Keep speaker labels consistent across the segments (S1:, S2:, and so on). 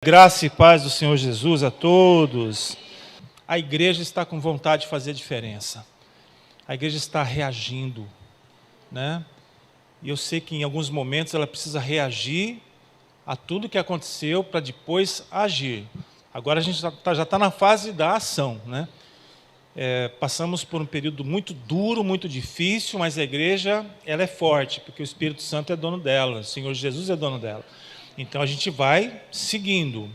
S1: Graça e paz do Senhor Jesus a todos. A igreja está com vontade de fazer diferença. A igreja está reagindo, né? E eu sei que em alguns momentos ela precisa reagir a tudo que aconteceu para depois agir. Agora a gente já está na fase da ação, né? Passamos por um período muito duro, muito difícil, mas a igreja ela é forte, porque o Espírito Santo é dono dela, o Senhor Jesus é dono dela. Então a gente vai seguindo,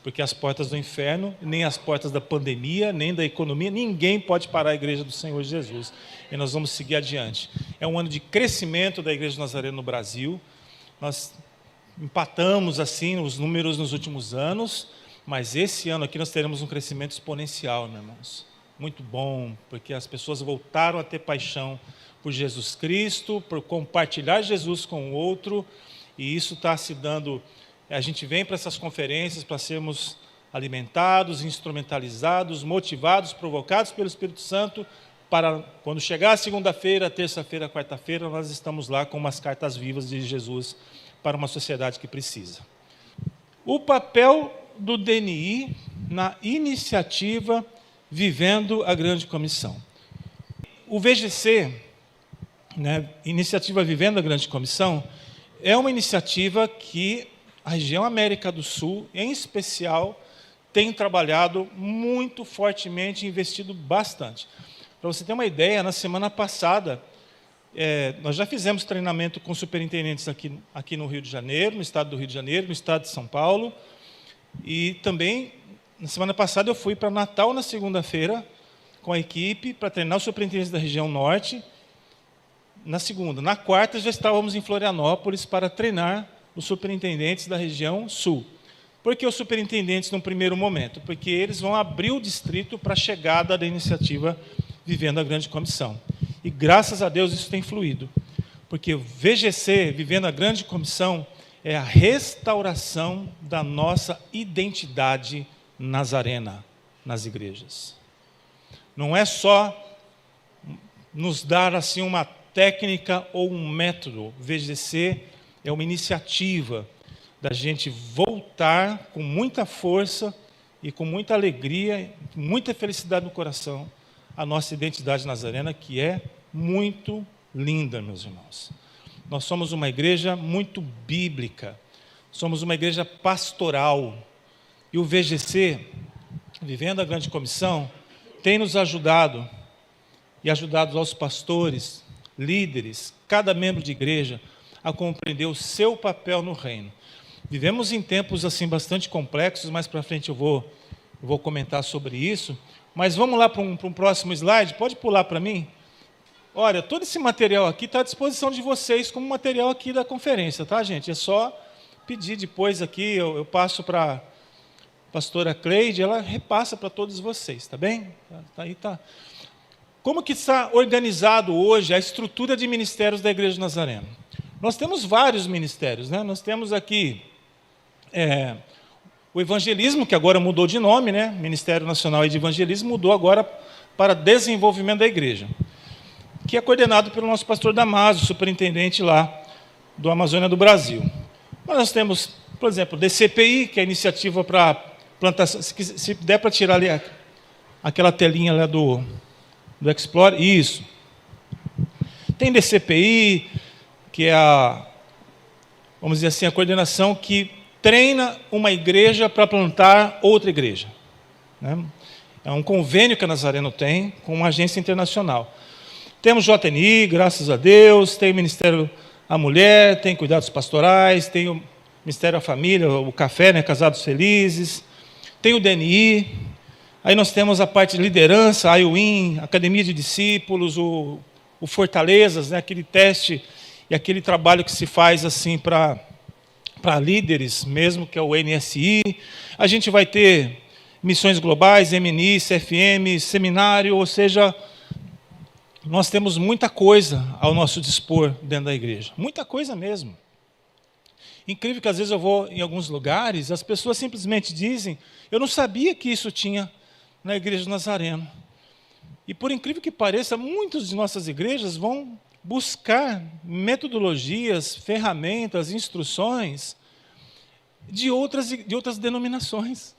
S1: porque as portas do inferno, nem as portas da pandemia, nem da economia, ninguém pode parar a igreja do Senhor Jesus. E nós vamos seguir adiante. É um ano de crescimento da Igreja de Nazaré no Brasil. Nós empatamos assim os números nos últimos anos, mas esse ano aqui nós teremos um crescimento exponencial, meus irmãos. Muito bom, porque as pessoas voltaram a ter paixão por Jesus Cristo, por compartilhar Jesus com o outro. E isso está se dando, a gente vem para essas conferências para sermos alimentados, instrumentalizados, motivados, provocados pelo Espírito Santo, para quando chegar a segunda-feira, terça-feira, quarta-feira, nós estamos lá com umas cartas vivas de Jesus para uma sociedade que precisa. O papel do DNI na iniciativa Vivendo a Grande Comissão. O VGC, né, Iniciativa Vivendo a Grande Comissão, é uma iniciativa que a região América do Sul, em especial, tem trabalhado muito fortemente e investido bastante. Para você ter uma ideia, na semana passada, nós já fizemos treinamento com superintendentes aqui no Rio de Janeiro, no estado do Rio de Janeiro, no estado de São Paulo, e também, na semana passada, eu fui para Natal, na segunda-feira, com a equipe, para treinar os superintendentes da região Norte. Na segunda. Na quarta, já estávamos em Florianópolis para treinar os superintendentes da região Sul. Por que os superintendentes no primeiro momento? Porque eles vão abrir o distrito para a chegada da iniciativa Vivendo a Grande Comissão. E, graças a Deus, isso tem fluído. Porque o VGC, Vivendo a Grande Comissão, é a restauração da nossa identidade nazarena nas igrejas. Não é só nos dar assim uma técnica ou um método. VGC é uma iniciativa da gente voltar com muita força e com muita alegria, muita felicidade no coração, a nossa identidade nazarena, que é muito linda, meus irmãos. Nós somos uma igreja muito bíblica, somos uma igreja pastoral, e o VGC, Vivendo a Grande Comissão, tem nos ajudado, e ajudado aos pastores, líderes, cada membro de igreja, a compreender o seu papel no reino. Vivemos em tempos assim bastante complexos, mais para frente eu vou comentar sobre isso, mas vamos lá para um próximo slide, pode pular para mim? Olha, todo esse material aqui está à disposição de vocês como material aqui da conferência, tá, gente? É só pedir depois aqui, eu passo para a pastora Cleide, ela repassa para todos vocês, tá bem? Aí tá. Como que está organizado hoje a estrutura de ministérios da Igreja Nazarena? Nós temos vários ministérios, né? Nós temos aqui o evangelismo, que agora mudou de nome, né? Ministério Nacional de Evangelismo mudou agora para Desenvolvimento da Igreja, que é coordenado pelo nosso pastor Damásio, superintendente lá do Amazônia do Brasil. Mas nós temos, por exemplo, o DCPI, que é a iniciativa para plantação. Se der para tirar ali aquela telinha lá do Explore, isso. Tem DCPI, que é vamos dizer assim, a coordenação que treina uma igreja para plantar outra igreja, né? É um convênio que a Nazareno tem com uma agência internacional. Temos JNI, graças a Deus, tem o Ministério da Mulher, tem Cuidados Pastorais, tem o Ministério da Família, o Café, né, Casados Felizes, tem o DNI. Aí nós temos a parte de liderança, a IUIN, Academia de Discípulos, o Fortalezas, né, aquele teste e aquele trabalho que se faz assim para líderes mesmo, que é o NSI. A gente vai ter missões globais, MNI, CFM, seminário, ou seja, nós temos muita coisa ao nosso dispor dentro da igreja. Muita coisa mesmo. Incrível que às vezes eu vou em alguns lugares, as pessoas simplesmente dizem, eu não sabia que isso tinha na Igreja do Nazareno. E por incrível que pareça, muitas de nossas igrejas vão buscar metodologias, ferramentas, instruções de outras denominações.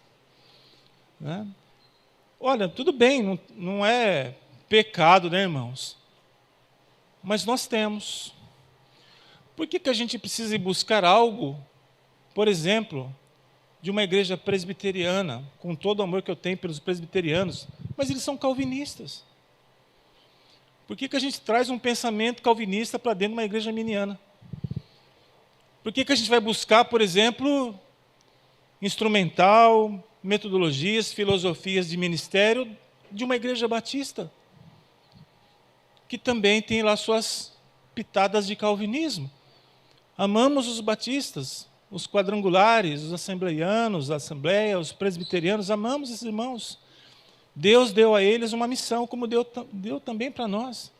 S1: Né? Olha, tudo bem, não é pecado, né, irmãos? Mas nós temos. Por que a gente precisa ir buscar algo, por exemplo, de uma igreja presbiteriana, com todo o amor que eu tenho pelos presbiterianos, mas eles são calvinistas? Por que a gente traz um pensamento calvinista para dentro de uma igreja arminiana? Por que a gente vai buscar, por exemplo, instrumental, metodologias, filosofias de ministério de uma igreja batista, que também tem lá suas pitadas de calvinismo? Amamos os batistas, os quadrangulares, os assembleianos, a assembleia, os presbiterianos, amamos esses irmãos. Deus deu a eles uma missão, como deu também para nós.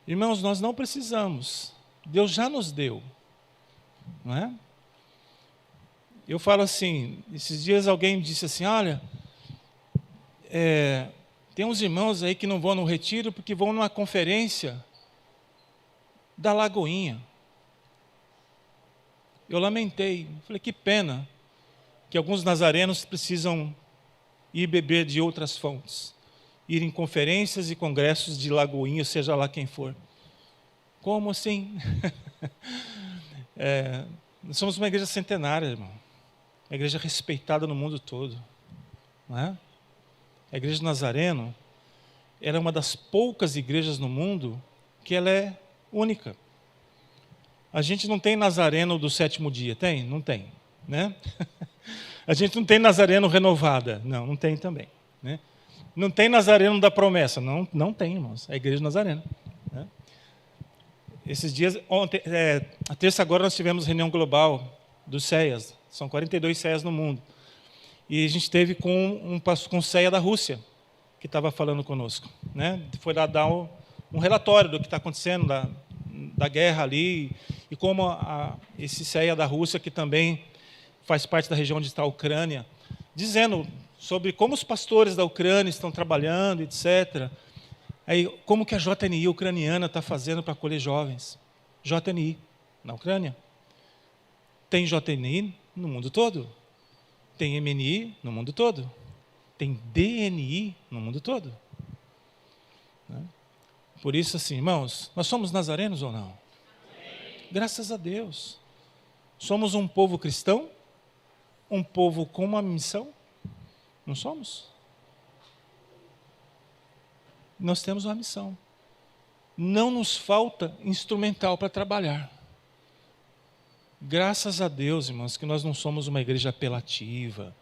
S1: Irmãos, nós não precisamos, Deus já nos deu, não é? Eu falo assim, esses dias alguém me disse assim, olha, tem uns irmãos aí que não vão no retiro porque vão numa conferência da Lagoinha. Eu lamentei, falei, que pena que alguns nazarenos precisam ir beber de outras fontes, ir em conferências e congressos de Lagoinha, seja lá quem for. Como assim? Nós somos uma igreja centenária, irmão. Uma igreja respeitada no mundo todo. Não é? A igreja de Nazareno era uma das poucas igrejas no mundo que ela é única. A gente não tem Nazareno do sétimo dia, tem? Não tem. Né? A gente não tem Nazareno renovada. Não tem também. Né? Não tem Nazareno da promessa. Não tem, irmãos. É a igreja de Nazareno. Né? Esses dias, ontem, a terça agora nós tivemos reunião global dos CEAs. São 42 CEAs no mundo. E a gente teve com o CEA da Rússia, que estava falando conosco. Né? Foi lá dar um relatório do que está acontecendo, da guerra ali, e como esse CEA da Rússia, que também faz parte da região onde está a Ucrânia, dizendo sobre como os pastores da Ucrânia estão trabalhando, etc. Aí, como que a JNI ucraniana está fazendo para acolher jovens? JNI, na Ucrânia. Tem JNI no mundo todo. Tem MNI no mundo todo. Tem DNI no mundo todo. Né? Por isso, assim, irmãos, nós somos nazarenos ou não? Amém. Graças a Deus. Somos um povo cristão? Um povo com uma missão? Não somos? Nós temos uma missão. Não nos falta instrumental para trabalhar. Graças a Deus, irmãos, que nós não somos uma igreja apelativa,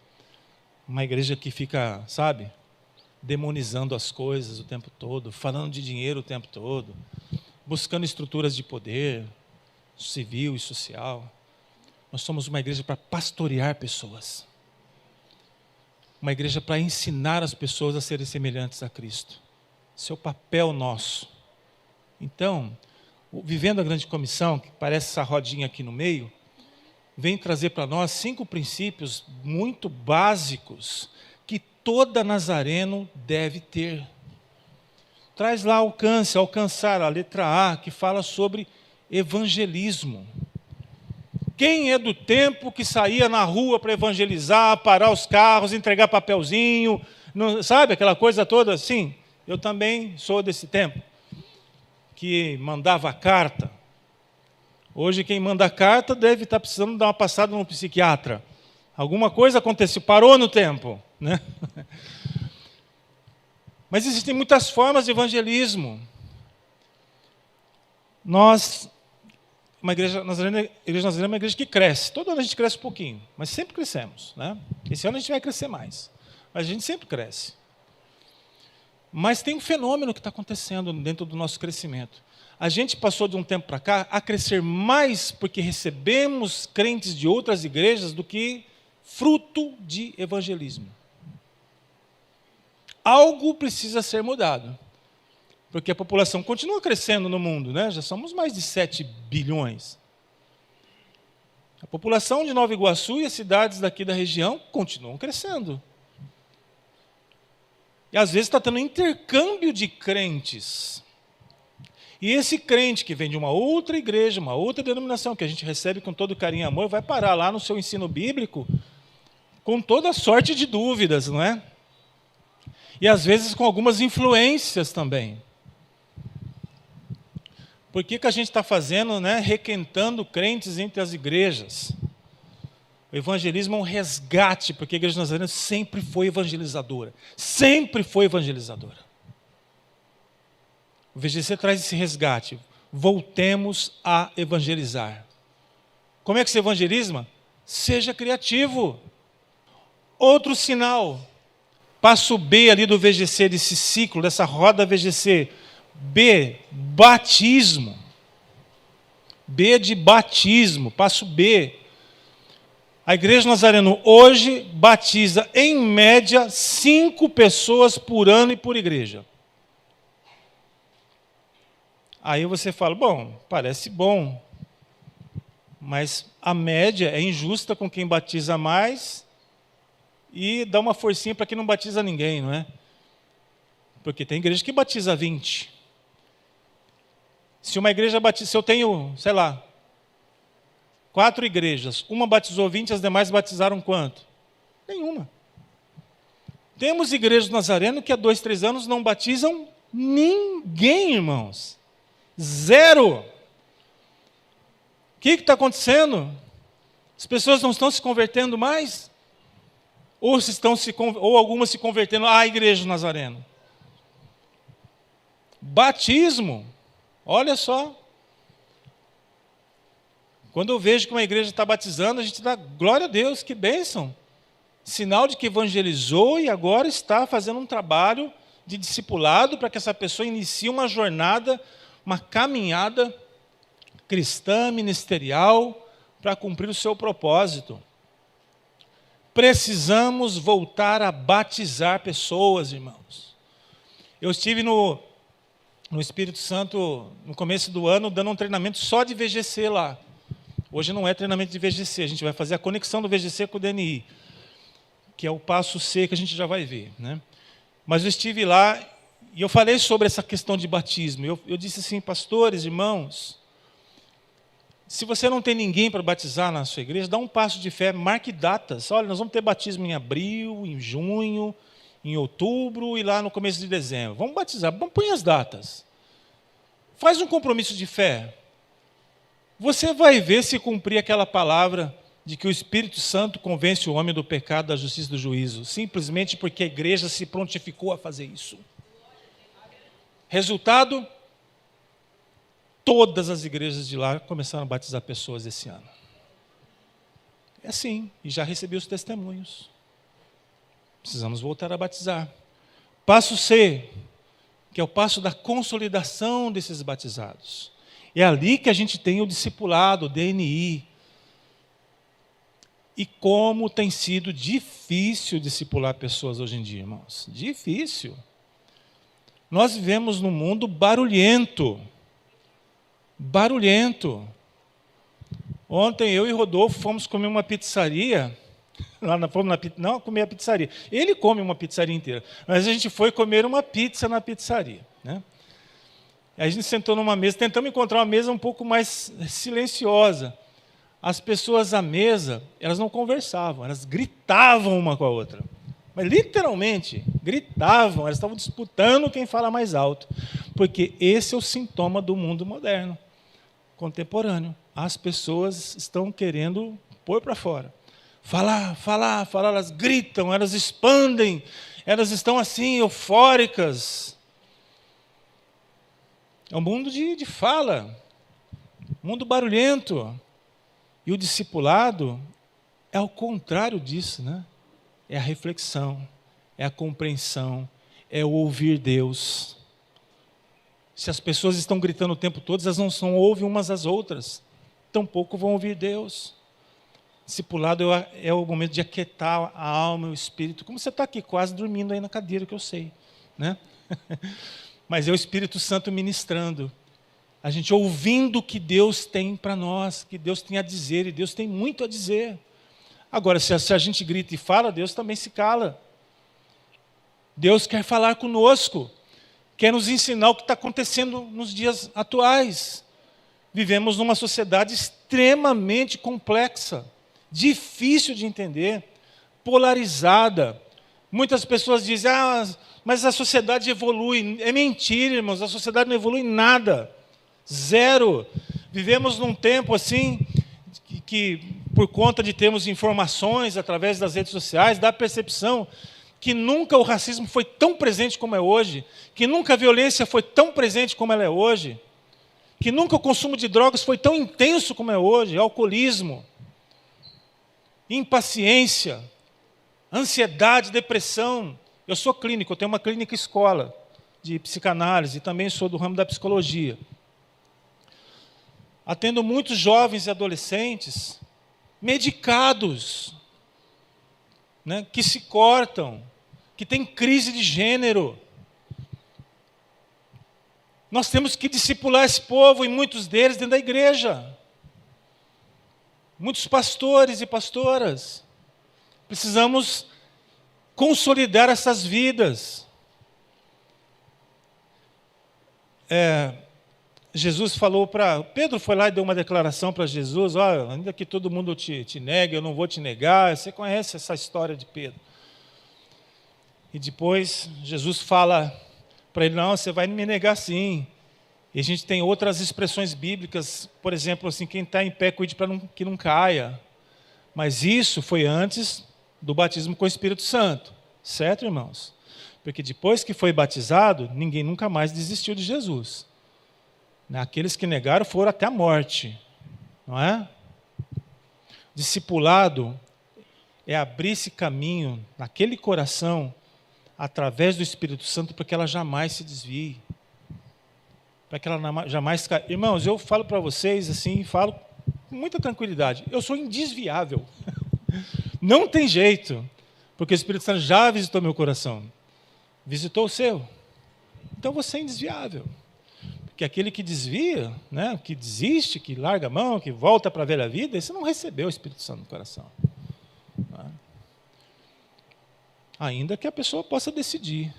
S1: uma igreja que fica, sabe, demonizando as coisas o tempo todo, falando de dinheiro o tempo todo, buscando estruturas de poder, civil e social. Nós somos uma igreja para pastorear pessoas. Uma igreja para ensinar as pessoas a serem semelhantes a Cristo. Esse é o papel nosso. Então, Vivendo a Grande Comissão, que parece essa rodinha aqui no meio, vem trazer para nós 5 princípios muito básicos que toda nazareno deve ter. Traz lá alcançar, a letra A, que fala sobre evangelismo. Quem é do tempo que saía na rua para evangelizar, parar os carros, entregar papelzinho, não, sabe aquela coisa toda assim? Eu também sou desse tempo, que mandava carta. Hoje quem manda carta deve estar precisando dar uma passada no psiquiatra. Alguma coisa aconteceu, parou no tempo. Né? Mas existem muitas formas de evangelismo. A Igreja Nazarena é uma igreja que cresce. Todo ano a gente cresce um pouquinho, mas sempre crescemos. Né? Esse ano a gente vai crescer mais, mas a gente sempre cresce. Mas tem um fenômeno que está acontecendo dentro do nosso crescimento. A gente passou de um tempo para cá a crescer mais porque recebemos crentes de outras igrejas do que fruto de evangelismo. Algo precisa ser mudado, porque a população continua crescendo no mundo, né? Já somos mais de 7 bilhões. A população de Nova Iguaçu e as cidades daqui da região continuam crescendo. E às vezes está tendo intercâmbio de crentes. E esse crente que vem de uma outra igreja, uma outra denominação, que a gente recebe com todo carinho e amor, vai parar lá no seu ensino bíblico com toda sorte de dúvidas, não é? E às vezes com algumas influências também. Por que a gente está fazendo, né, requentando crentes entre as igrejas? O evangelismo é um resgate, porque a Igreja Nazarena sempre foi evangelizadora. Sempre foi evangelizadora. O VGC traz esse resgate. Voltemos a evangelizar. Como é que se evangeliza? Seja criativo. Outro sinal. Passo B ali do VGC, desse ciclo, dessa roda VGC. B, batismo. B de batismo, passo B. A Igreja Nazareno hoje batiza, em média, 5 pessoas por ano e por igreja. Aí você fala, bom, parece bom, mas a média é injusta com quem batiza mais e dá uma forcinha para quem não batiza ninguém, não é? Porque tem igreja que batiza 20. Se uma igreja batiza, se eu tenho, sei lá, 4 igrejas, uma batizou 20, as demais batizaram quanto? Nenhuma. Temos igrejas do Nazareno que há 2, 3 anos não batizam ninguém, irmãos. 0. O que está acontecendo? As pessoas não estão se convertendo mais? Ou algumas se convertendo à Igreja do Nazareno? Batismo. Olha só. Quando eu vejo que uma igreja está batizando, a gente dá glória a Deus, que bênção. Sinal de que evangelizou e agora está fazendo um trabalho de discipulado para que essa pessoa inicie uma jornada, uma caminhada cristã, ministerial, para cumprir o seu propósito. Precisamos voltar a batizar pessoas, irmãos. Eu estive no Espírito Santo, no começo do ano, dando um treinamento só de VGC lá. Hoje não é treinamento de VGC, a gente vai fazer a conexão do VGC com o DNI, que é o passo C que a gente já vai ver, né? Mas eu estive lá e eu falei sobre essa questão de batismo. Eu disse assim, pastores, irmãos, se você não tem ninguém para batizar na sua igreja, dá um passo de fé, marque datas. Olha, nós vamos ter batismo em abril, em junho, em outubro e lá no começo de dezembro. Vamos batizar, põe as datas. Faz um compromisso de fé. Você vai ver se cumprir aquela palavra de que o Espírito Santo convence o homem do pecado, da justiça e do juízo, simplesmente porque a igreja se prontificou a fazer isso. Resultado, todas as igrejas de lá começaram a batizar pessoas esse ano. É assim, e já recebi os testemunhos. Precisamos voltar a batizar. Passo C, que é o passo da consolidação desses batizados. É ali que a gente tem o discipulado, o DNI. E como tem sido difícil discipular pessoas hoje em dia, irmãos. Difícil. Nós vivemos num mundo barulhento. Barulhento. Ontem eu e Rodolfo fomos comer uma pizzaria. Não comer a pizzaria. Ele come uma pizzaria inteira. Mas a gente foi comer uma pizza na pizzaria, né? Aí a gente sentou numa mesa, tentamos encontrar uma mesa um pouco mais silenciosa. As pessoas à mesa, elas não conversavam, elas gritavam uma com a outra. Mas literalmente, gritavam, elas estavam disputando quem fala mais alto. Porque esse é o sintoma do mundo moderno, contemporâneo. As pessoas estão querendo pôr para fora. Falar, elas gritam, elas expandem, elas estão assim, eufóricas. É um mundo de fala, mundo barulhento. E o discipulado é ao contrário disso, né? É a reflexão, é a compreensão, é o ouvir Deus. Se as pessoas estão gritando o tempo todo, elas não ouvem umas às outras, tampouco vão ouvir Deus. Discipulado é o momento de aquietar a alma e o espírito, como você está aqui quase dormindo aí na cadeira, que eu sei, né? Mas é o Espírito Santo ministrando. A gente ouvindo o que Deus tem para nós, que Deus tem a dizer, e Deus tem muito a dizer. Agora, se a gente grita e fala, Deus também se cala. Deus quer falar conosco, quer nos ensinar o que está acontecendo nos dias atuais. Vivemos numa sociedade extremamente complexa, difícil de entender, polarizada. Muitas pessoas dizem, mas a sociedade evolui. É mentira, irmãos, a sociedade não evolui nada. Zero. Vivemos num tempo assim, que por conta de termos informações através das redes sociais, dá a percepção que nunca o racismo foi tão presente como é hoje, que nunca a violência foi tão presente como ela é hoje, que nunca o consumo de drogas foi tão intenso como é hoje, alcoolismo, impaciência, ansiedade, depressão. Eu sou clínico, eu tenho uma clínica escola de psicanálise, e também sou do ramo da psicologia. Atendo muitos jovens e adolescentes medicados, né, que se cortam, que têm crise de gênero. Nós temos que discipular esse povo, e muitos deles dentro da igreja. Muitos pastores e pastoras. Precisamos consolidar essas vidas. Jesus falou para... Pedro foi lá e deu uma declaração para Jesus, ainda que todo mundo te negue, eu não vou te negar. Você conhece essa história de Pedro. E depois Jesus fala para ele, não, você vai me negar sim. E a gente tem outras expressões bíblicas, por exemplo, assim, quem está em pé, cuide para que não caia. Mas isso foi antes do batismo com o Espírito Santo. Certo, irmãos? Porque depois que foi batizado, ninguém nunca mais desistiu de Jesus. Aqueles que negaram foram até a morte. Não é? Discipulado é abrir esse caminho naquele coração através do Espírito Santo para que ela jamais se desvie. Para que ela jamais caia. Irmãos, eu falo para vocês assim, falo com muita tranquilidade. Eu sou indesviável. Não tem jeito. Porque o Espírito Santo já visitou meu coração. Visitou o seu. Então você é indesviável. Porque aquele que desvia, né, que desiste, que larga a mão, que volta para a velha vida, esse não recebeu o Espírito Santo no coração. Ainda que a pessoa possa decidir.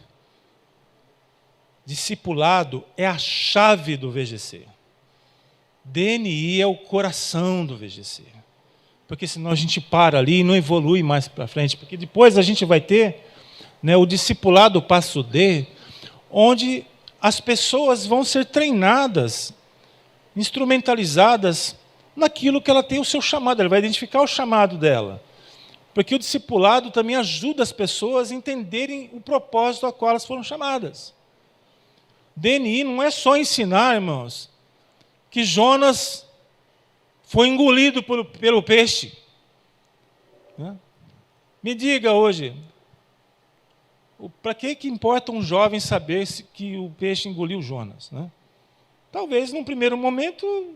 S1: Discipulado é a chave do VGC. DNI é o coração do VGC. Porque senão a gente para ali e não evolui mais para frente. Porque depois a gente vai ter, né, o discipulado passo D, onde as pessoas vão ser treinadas, instrumentalizadas naquilo que ela tem o seu chamado. Ela vai identificar o chamado dela. Porque o discipulado também ajuda as pessoas a entenderem o propósito a qual elas foram chamadas. DNI não é só ensinar, irmãos, que Jonas foi engolido pelo peixe. Me diga hoje, para que importa um jovem saber que o peixe engoliu Jonas? Talvez, num primeiro momento,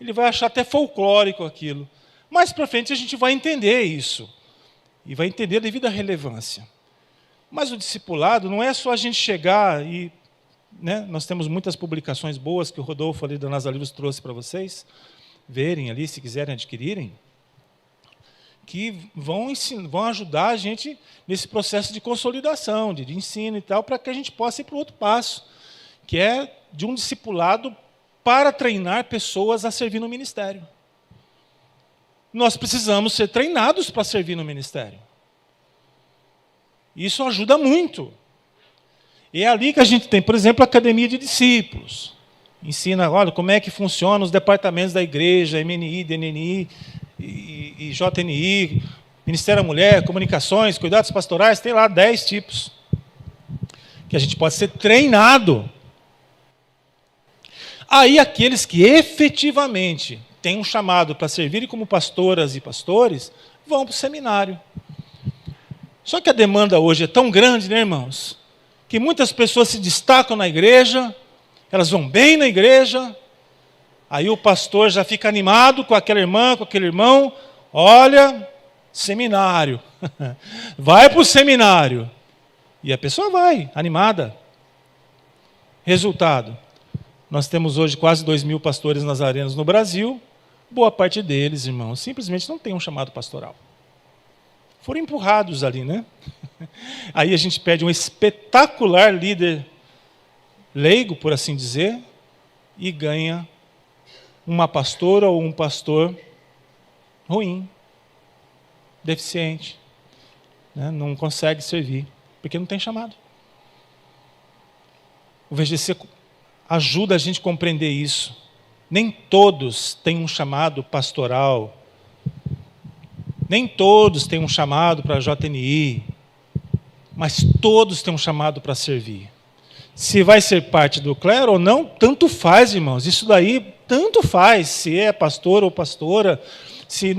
S1: ele vai achar até folclórico aquilo. Mais para frente a gente vai entender isso. E vai entender a devida relevância. Mas o discipulado não é só a gente chegar e... né, nós temos muitas publicações boas que o Rodolfo ali da NASA Livros trouxe para vocês verem ali, se quiserem adquirirem, que vão ajudar a gente nesse processo de consolidação, de ensino e tal, para que a gente possa ir para o outro passo, que é de um discipulado para treinar pessoas a servir no ministério. Nós precisamos ser treinados para servir no ministério. Isso ajuda muito. E é ali que a gente tem, por exemplo, a Academia de Discípulos. Ensina, olha, como é que funcionam os departamentos da igreja, MNI, DNI e JNI, Ministério da Mulher, Comunicações, Cuidados Pastorais, tem lá 10 tipos. Que a gente pode ser treinado. Aí aqueles que efetivamente têm um chamado para servirem como pastoras e pastores, vão para o seminário. Só que a demanda hoje é tão grande, né, irmãos? Que muitas pessoas se destacam na igreja, elas vão bem na igreja, aí o pastor já fica animado com aquela irmã, com aquele irmão, olha, seminário, vai para o seminário. E a pessoa vai, animada. Resultado, nós temos hoje quase 2.000 pastores nazarenos no Brasil, boa parte deles, irmãos, simplesmente não tem um chamado pastoral. Foram empurrados ali, né? Aí a gente pede um espetacular líder leigo, por assim dizer, e ganha uma pastora ou um pastor ruim, deficiente, né? Não consegue servir, porque não tem chamado. O VGC ajuda a gente a compreender isso. Nem todos têm um chamado pastoral, nem todos têm um chamado para a JNI, mas todos têm um chamado para servir. Se vai ser parte do clero ou não, tanto faz, irmãos. Isso daí, tanto faz. Se é pastor ou pastora, se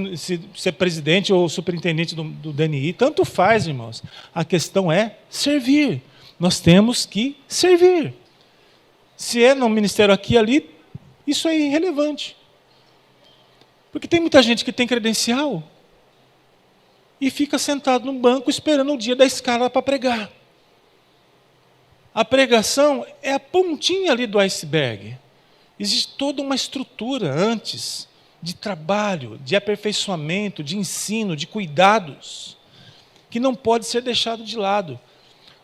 S1: é presidente ou superintendente do DNI, tanto faz, irmãos. A questão é servir. Nós temos que servir. Se é no ministério aqui e ali, isso é irrelevante. Porque tem muita gente que tem credencial e fica sentado no banco esperando o dia da escala para pregar. A pregação é a pontinha ali do iceberg. Existe toda uma estrutura antes de trabalho, de aperfeiçoamento, de ensino, de cuidados, que não pode ser deixado de lado.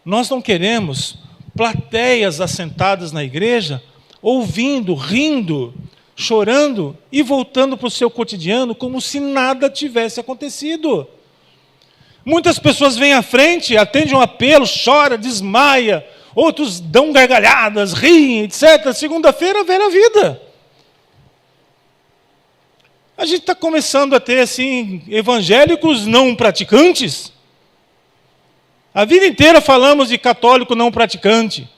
S1: Nós não queremos plateias assentadas na igreja, ouvindo, rindo, chorando e voltando para o seu cotidiano como se nada tivesse acontecido. Muitas pessoas vêm à frente, atendem um apelo, chora, desmaia, outros dão gargalhadas, riem, etc. Segunda-feira, velha vida. A gente está começando a ter, assim, evangélicos não praticantes. A vida inteira falamos de católico não praticante.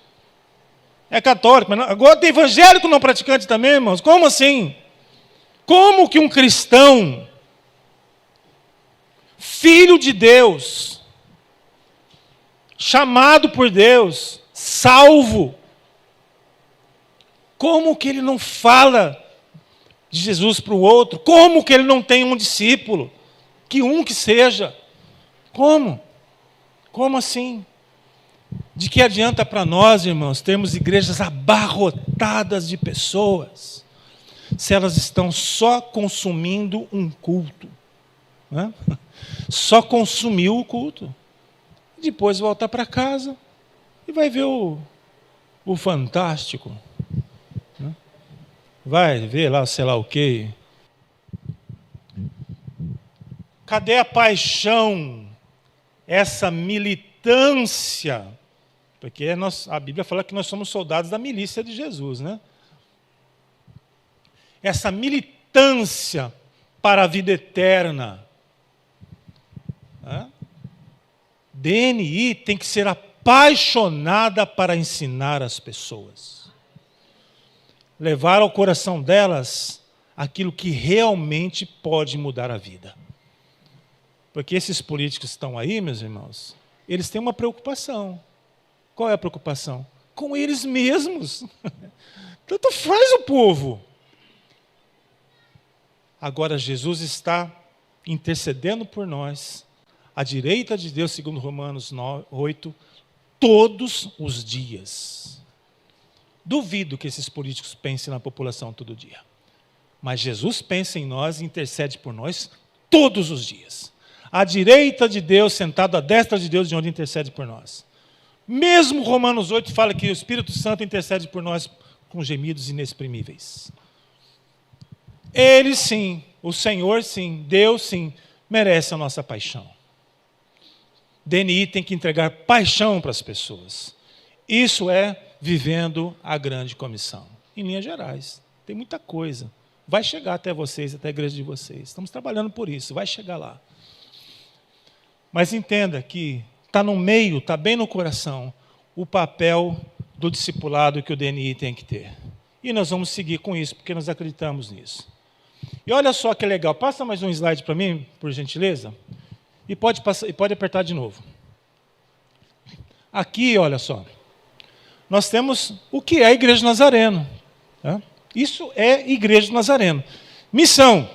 S1: É católico, mas não, agora tem evangélico não praticante também, irmãos. Como assim? Como que um cristão, filho de Deus, chamado por Deus, salvo, como que ele não fala de Jesus para o outro? Como que ele não tem um discípulo? Que seja. Como? Como assim? De que adianta para nós, irmãos, termos igrejas abarrotadas de pessoas, se elas estão só consumindo um culto? Né? Só consumiu o culto. Depois volta para casa e vai ver o Fantástico. Né? Vai ver lá, sei lá o quê. Cadê a paixão? Essa militância? Porque a Bíblia fala que nós somos soldados da milícia de Jesus, né? Essa militância para a vida eterna. DNI tem que ser apaixonada para ensinar as pessoas. Levar ao coração delas aquilo que realmente pode mudar a vida. Porque esses políticos que estão aí, meus irmãos, eles têm uma preocupação. Qual é a preocupação? Com eles mesmos. Tanto faz o povo. Agora Jesus está intercedendo por nós, à direita de Deus, segundo Romanos 8, todos os dias. Duvido que esses políticos pensem na população todo dia. Mas Jesus pensa em nós e intercede por nós todos os dias. À direita de Deus, sentado à destra de Deus, de onde intercede por nós. Mesmo Romanos 8 fala que o Espírito Santo intercede por nós com gemidos inexprimíveis. Ele sim, o Senhor sim, Deus sim, merece a nossa paixão. DNI tem que entregar paixão para as pessoas. Isso é vivendo a grande comissão. Em linhas gerais, tem muita coisa. Vai chegar até vocês, até a igreja de vocês. Estamos trabalhando por isso, vai chegar lá. Mas entenda que está no meio, está bem no coração, o papel do discipulado que o DNI tem que ter. E nós vamos seguir com isso, porque nós acreditamos nisso. E olha só que legal, passa mais um slide para mim, por gentileza, e pode apertar de novo. Aqui, olha só, nós temos o que é a Igreja Nazareno. Tá? Isso é Igreja Nazareno. Missão,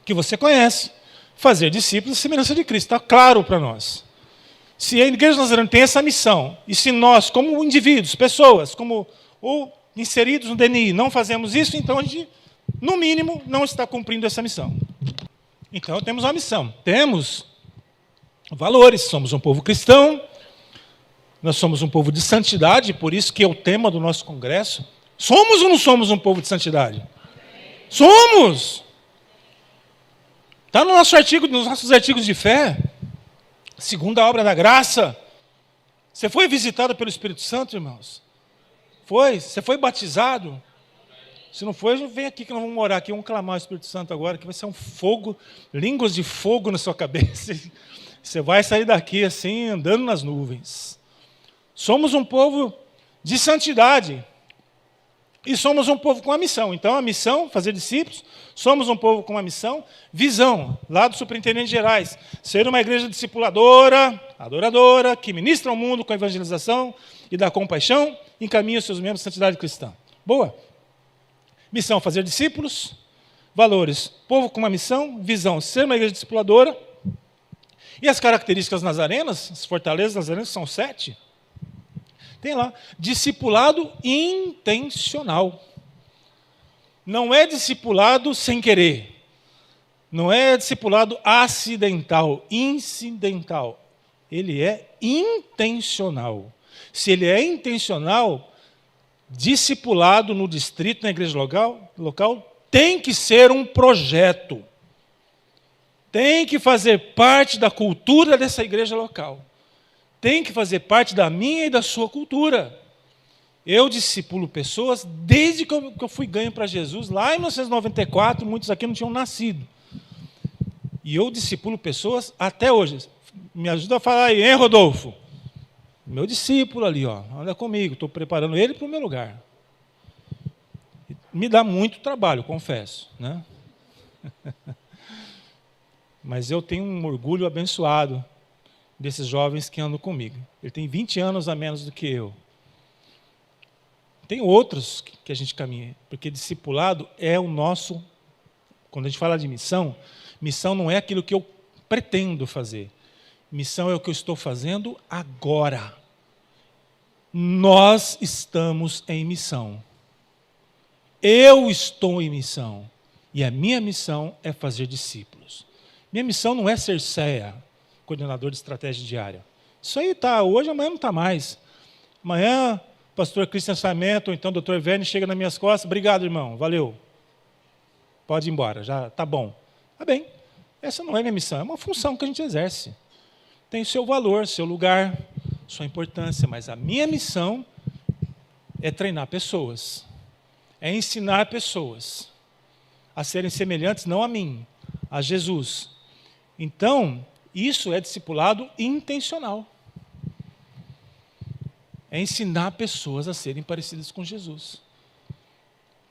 S1: que você conhece. Fazer discípulos à semelhança de Cristo. Está claro para nós. Se a Igreja Nazareno tem essa missão, e se nós, como indivíduos, pessoas, ou inseridos no DNI, não fazemos isso, então a gente, no mínimo, não está cumprindo essa missão. Então temos uma missão. Temos valores, somos um povo cristão, Nós somos um povo de santidade, por isso que é o tema do nosso congresso. Somos ou não somos um povo de santidade? Somos! Está no nosso artigo, nos nossos artigos de fé. Segunda obra da graça. Você foi visitado pelo Espírito Santo, irmãos? Foi? Você foi batizado? Se não foi, vem aqui que nós vamos orar aqui, vamos clamar o Espírito Santo agora, que vai ser um fogo, línguas de fogo na sua cabeça. Você vai sair daqui assim, andando nas nuvens. Somos um povo de santidade. E somos um povo com a missão. Então, a missão, fazer discípulos. Somos um povo com uma missão. Visão, lá do superintendente gerais. Ser uma igreja discipuladora, adoradora, que ministra ao mundo com a evangelização e da compaixão, encaminha os seus membros à santidade cristã. Boa. Missão, fazer discípulos. Valores, povo com uma missão. Visão, ser uma igreja discipuladora. E as características nazarenas, as fortalezas nazarenas, são 7. Tem lá, discipulado intencional. Não é discipulado sem querer. Não é discipulado acidental, incidental. Ele é intencional. Se ele é intencional, discipulado no distrito, na igreja local, tem que ser um projeto. Tem que fazer parte da cultura dessa igreja local. Tem que fazer parte da minha e da sua cultura. Eu discipulo pessoas desde que eu fui ganho para Jesus, lá em 1994, muitos aqui não tinham nascido. E eu discipulo pessoas até hoje. Me ajuda a falar aí, hein, Rodolfo? Meu discípulo ali, ó, anda comigo, estou preparando ele para o meu lugar. Me dá muito trabalho, confesso, né? Mas eu tenho um orgulho abençoado desses jovens que andam comigo. Ele tem 20 anos a menos do que eu. Tem outros que a gente caminha, porque discipulado é o nosso... Quando a gente fala de missão, missão não é aquilo que eu pretendo fazer. Missão é o que eu estou fazendo agora. Nós estamos em missão. Eu estou em missão. E a minha missão é fazer discípulos. Minha missão não é ser CEA, coordenador de estratégia diária. Isso aí está hoje, amanhã não está mais. Amanhã, pastor Cristian Sarmento, ou então doutor Verne, chega nas minhas costas, obrigado, irmão, valeu. Pode ir embora, já está bom. Tá bem, essa não é minha missão, é uma função que a gente exerce. Tem o seu valor, seu lugar, sua importância, mas a minha missão é treinar pessoas, é ensinar pessoas a serem semelhantes, não a mim, a Jesus. Então, isso é discipulado intencional. É ensinar pessoas a serem parecidas com Jesus.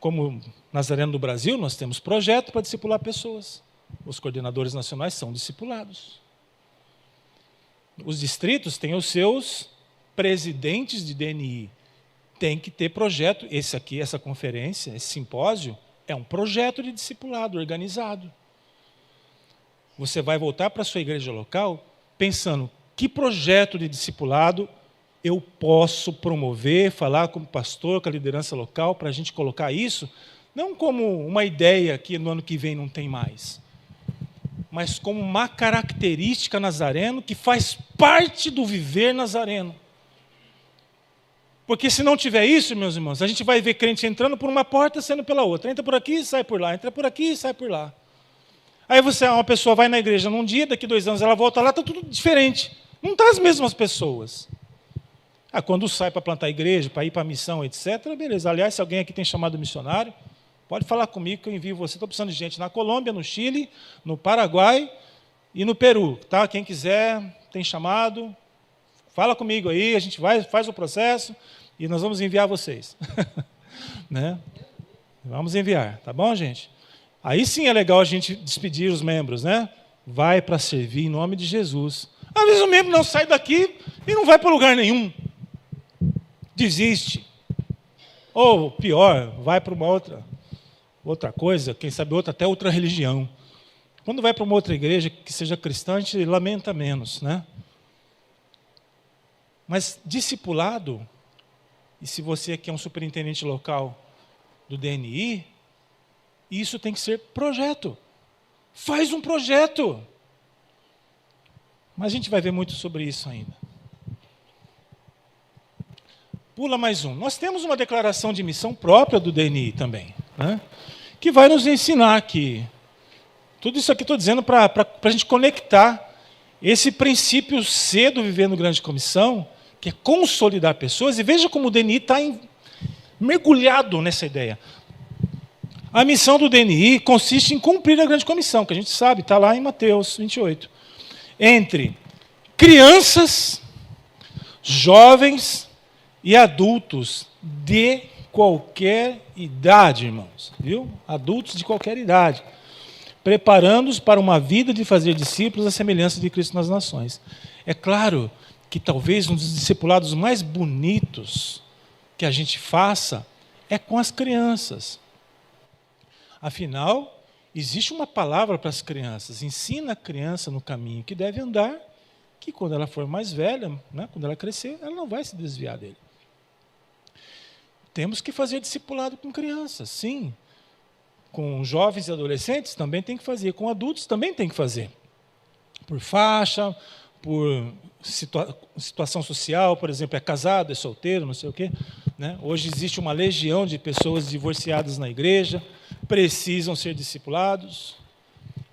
S1: Como Nazareno do Brasil, nós temos projeto para discipular pessoas. Os coordenadores nacionais são discipulados. Os distritos têm os seus presidentes de DNI. Tem que ter projeto. Esse aqui, essa conferência, esse simpósio, é um projeto de discipulado organizado. Você vai voltar para a sua igreja local pensando, que projeto de discipulado eu posso promover, falar com o pastor, com a liderança local, para a gente colocar isso, não como uma ideia que no ano que vem não tem mais, mas como uma característica nazareno que faz parte do viver nazareno. Porque se não tiver isso, meus irmãos, a gente vai ver crente entrando por uma porta, saindo pela outra. Entra por aqui, sai por lá. Entra por aqui, sai por lá. Aí uma pessoa vai na igreja num dia, daqui 2 anos ela volta lá, está tudo diferente. Não está as mesmas pessoas. Quando sai para plantar igreja, para ir para a missão, etc., beleza. Aliás, se alguém aqui tem chamado missionário, pode falar comigo que eu envio você. Estou precisando de gente na Colômbia, no Chile, no Paraguai e no Peru. Tá? Quem quiser, tem chamado, fala comigo aí, a gente faz o processo e nós vamos enviar vocês. Né? Vamos enviar, tá bom, gente? Aí sim é legal a gente despedir os membros, né? Vai para servir em nome de Jesus. Às vezes o membro não sai daqui e não vai para lugar nenhum. Desiste. Ou, pior, vai para uma outra coisa, quem sabe até outra religião. Quando vai para uma outra igreja que seja cristã, a gente lamenta menos, né? Mas discipulado, e se você aqui é um superintendente local do DNI, isso tem que ser projeto. Faz um projeto. Mas a gente vai ver muito sobre isso ainda. Pula mais um. Nós temos uma declaração de missão própria do DNI também, né? Que vai nos ensinar que tudo isso aqui estou dizendo para a gente conectar esse princípio C do Vivendo Grande Comissão, que é consolidar pessoas, e veja como o DNI está mergulhado nessa ideia. A missão do DNI consiste em cumprir a grande comissão, que a gente sabe, está lá em Mateus 28. Entre crianças, jovens e adultos de qualquer idade, irmãos. Viu? Adultos de qualquer idade. Preparando-os para uma vida de fazer discípulos à semelhança de Cristo nas nações. É claro que talvez um dos discipulados mais bonitos que a gente faça é com as crianças. Afinal, existe uma palavra para as crianças. Ensina a criança no caminho que deve andar, que quando ela for mais velha, né, quando ela crescer, ela não vai se desviar dele. Temos que fazer discipulado com crianças, sim. Com jovens e adolescentes também tem que fazer. Com adultos também tem que fazer. Por faixa, por situação social, por exemplo, é casado, é solteiro, não sei o quê, né? Hoje existe uma legião de pessoas divorciadas na igreja, precisam ser discipulados,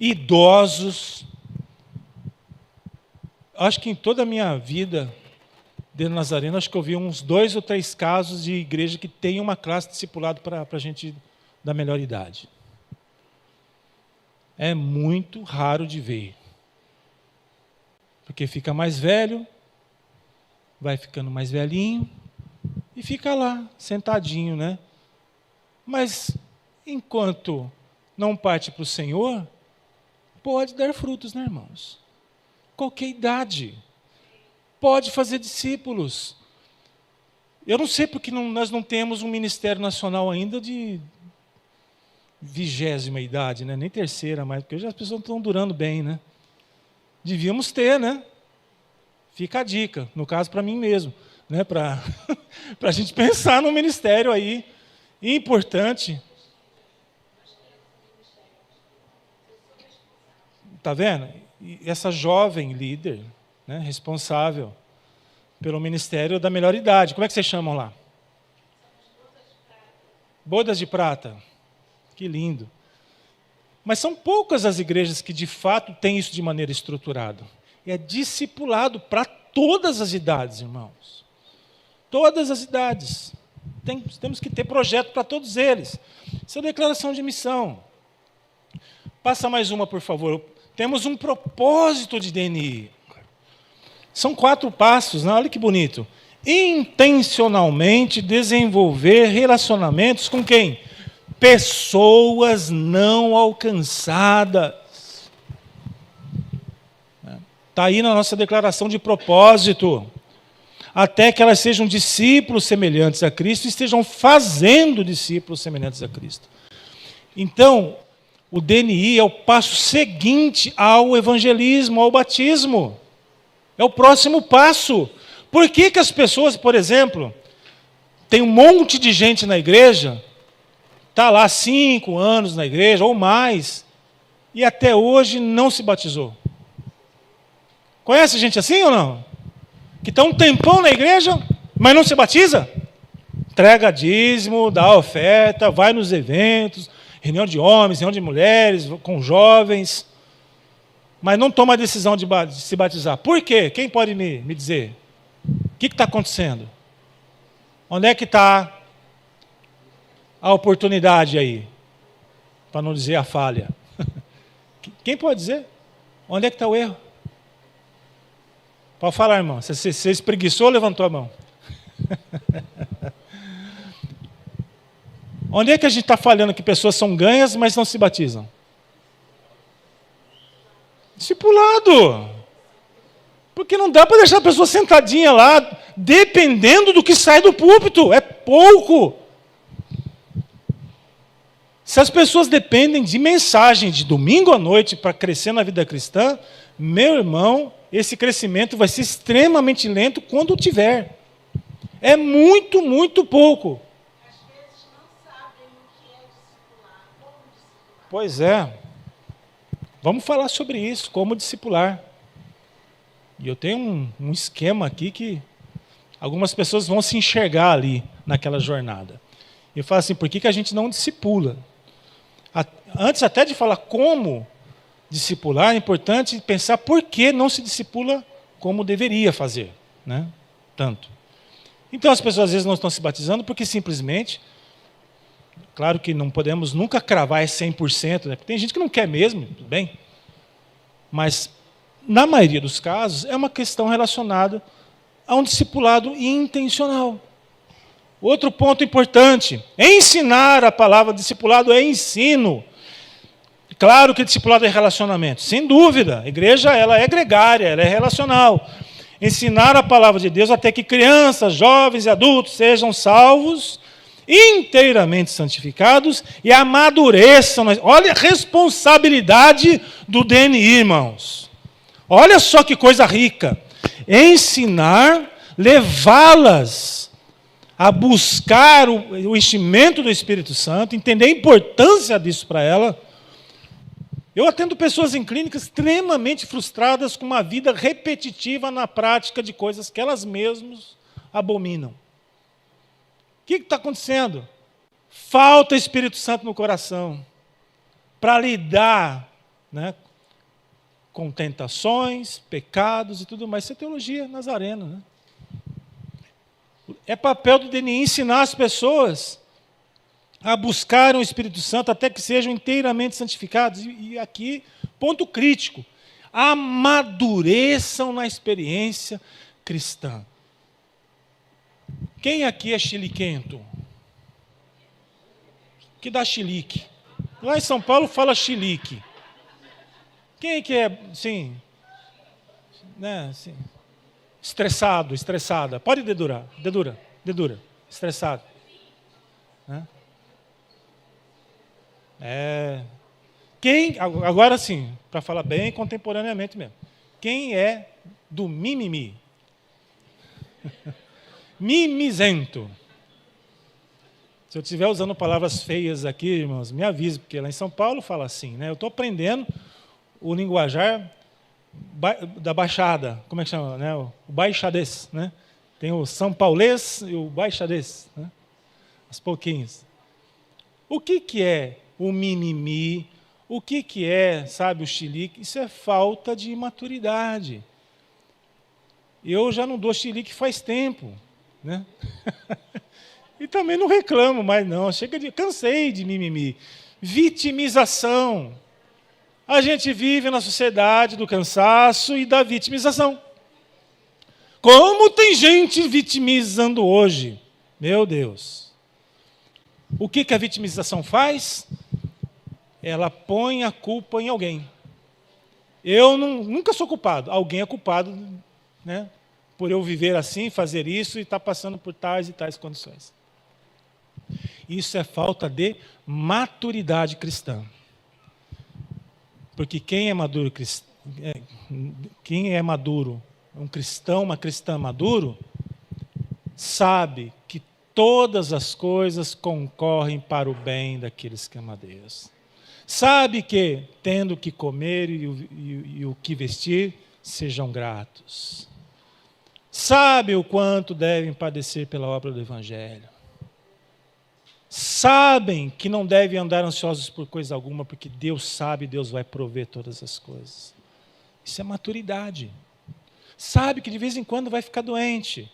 S1: idosos. Acho que em toda a minha vida de Nazareno, acho que eu vi uns 2 ou 3 casos de igreja que tem uma classe de discipulado para a gente da melhor idade. É muito raro de ver. Porque fica mais velho, vai ficando mais velhinho, e fica lá, sentadinho, né? Mas, enquanto não parte para o Senhor, pode dar frutos, né, irmãos? Qualquer idade. Pode fazer discípulos. Eu não sei porque nós não temos um ministério nacional ainda de 20ª idade, né? Nem 3ª mais, porque hoje as pessoas estão durando bem, né? Devíamos ter, né? Fica a dica, no caso para mim mesmo, né? Para a gente pensar no ministério aí, importante. Está vendo? E essa jovem líder, né, responsável pelo ministério da melhor idade, como é que vocês chamam lá? Bodas de prata. Que lindo. Mas são poucas as igrejas que de fato têm isso de maneira estruturada. É discipulado para todas as idades, irmãos. Todas as idades. Temos que ter projeto para todos eles. Isso é declaração de missão. Passa mais uma, por favor. Temos um propósito de DNI. São 4 passos, né? Olha que bonito. Intencionalmente desenvolver relacionamentos com quem? Pessoas não alcançadas. Está aí na nossa declaração de propósito. Até que elas sejam discípulos semelhantes a Cristo e estejam fazendo discípulos semelhantes a Cristo. Então, o DNI é o passo seguinte ao evangelismo, ao batismo. É o próximo passo. Por que as pessoas, por exemplo, tem um monte de gente na igreja, está lá 5 anos na igreja ou mais, e até hoje não se batizou? Conhece gente assim ou não? Que está um tempão na igreja, mas não se batiza? Entrega dízimo, dá oferta, vai nos eventos, reunião de homens, reunião de mulheres, com jovens, mas não toma a decisão de se batizar. Por quê? Quem pode me dizer? O que está acontecendo? Onde é que está a oportunidade aí? Para não dizer a falha. Quem pode dizer? Onde é que está o erro? Pode falar, irmão. Você espreguiçou ou levantou a mão? Onde é que a gente está falhando que pessoas são ganhas, mas não se batizam? Discipulado. Porque não dá para deixar a pessoa sentadinha lá, dependendo do que sai do púlpito. É pouco. Se as pessoas dependem de mensagem de domingo à noite para crescer na vida cristã, meu irmão, esse crescimento vai ser extremamente lento quando tiver. É muito, muito pouco.
S2: Às vezes não sabem o que é discipular, como discipular.
S1: Pois é. Vamos falar sobre isso, como discipular. E eu tenho um esquema aqui que Algumas pessoas vão se enxergar ali naquela jornada. E eu falo assim, por que a gente não discipula? Antes até de falar como discipular, é importante pensar por que não se discipula como deveria fazer, né? Tanto. Então as pessoas às vezes não estão se batizando porque simplesmente, claro que não podemos nunca cravar 100%, né? Porque tem gente que não quer mesmo, tudo bem. Mas, na maioria dos casos, é uma questão relacionada a um discipulado intencional. Outro ponto importante, ensinar a palavra discipulado é ensino. Claro que discipulado é relacionamento, sem dúvida. A igreja ela é gregária, ela é relacional. Ensinar a palavra de Deus até que crianças, jovens e adultos sejam salvos, inteiramente santificados e amadureçam. Olha a responsabilidade do DNI, irmãos. Olha só que coisa rica. Ensinar, levá-las a buscar o enchimento do Espírito Santo, entender a importância disso para ela. Eu atendo pessoas em clínicas extremamente frustradas com uma vida repetitiva na prática de coisas que elas mesmas abominam. O que está acontecendo? Falta Espírito Santo no coração para lidar, né, com tentações, pecados e tudo mais. Isso é teologia nazarena, né? É papel do DNI ensinar as pessoas a buscar o Espírito Santo até que sejam inteiramente santificados. E aqui, ponto crítico, amadureçam na experiência cristã. Quem aqui é chiliquento? Que dá chilique? Lá em São Paulo fala chilique. Quem que é, sim, né, assim, estressado, estressada? Pode dedura, estressado. Né? Quem, agora sim, para falar bem contemporaneamente mesmo, quem é do mimimi? Mimizento. Se eu estiver usando palavras feias aqui, irmãos, me avise, porque lá em São Paulo fala assim, né? Eu estou aprendendo o linguajar da Baixada, como é que chama? Né? O baixadês, né? Tem o São Paulês e o baixadês, né? Aos pouquinhos. O que é o mimimi? O que é, sabe, o chilique? Isso é falta de maturidade. Eu já não dou chilique faz tempo, né? E também não reclamo mais, não. Cansei de mimimi. Vitimização. A gente vive na sociedade do cansaço e da vitimização. Como tem gente vitimizando hoje? Meu Deus. O que a vitimização faz? Ela põe a culpa em alguém. Eu nunca sou culpado. Alguém é culpado, né, por eu viver assim, fazer isso e estar passando por tais e tais condições. Isso é falta de maturidade cristã. Porque quem é maduro, um cristão, uma cristã maduro, sabe que todas as coisas concorrem para o bem daqueles que amam a Deus. Sabe que, tendo o que comer e o que vestir, sejam gratos. Sabe o quanto devem padecer pela obra do Evangelho. Sabem que não devem andar ansiosos por coisa alguma, porque Deus sabe, Deus vai prover todas as coisas. Isso é maturidade. Sabe que de vez em quando vai ficar doente,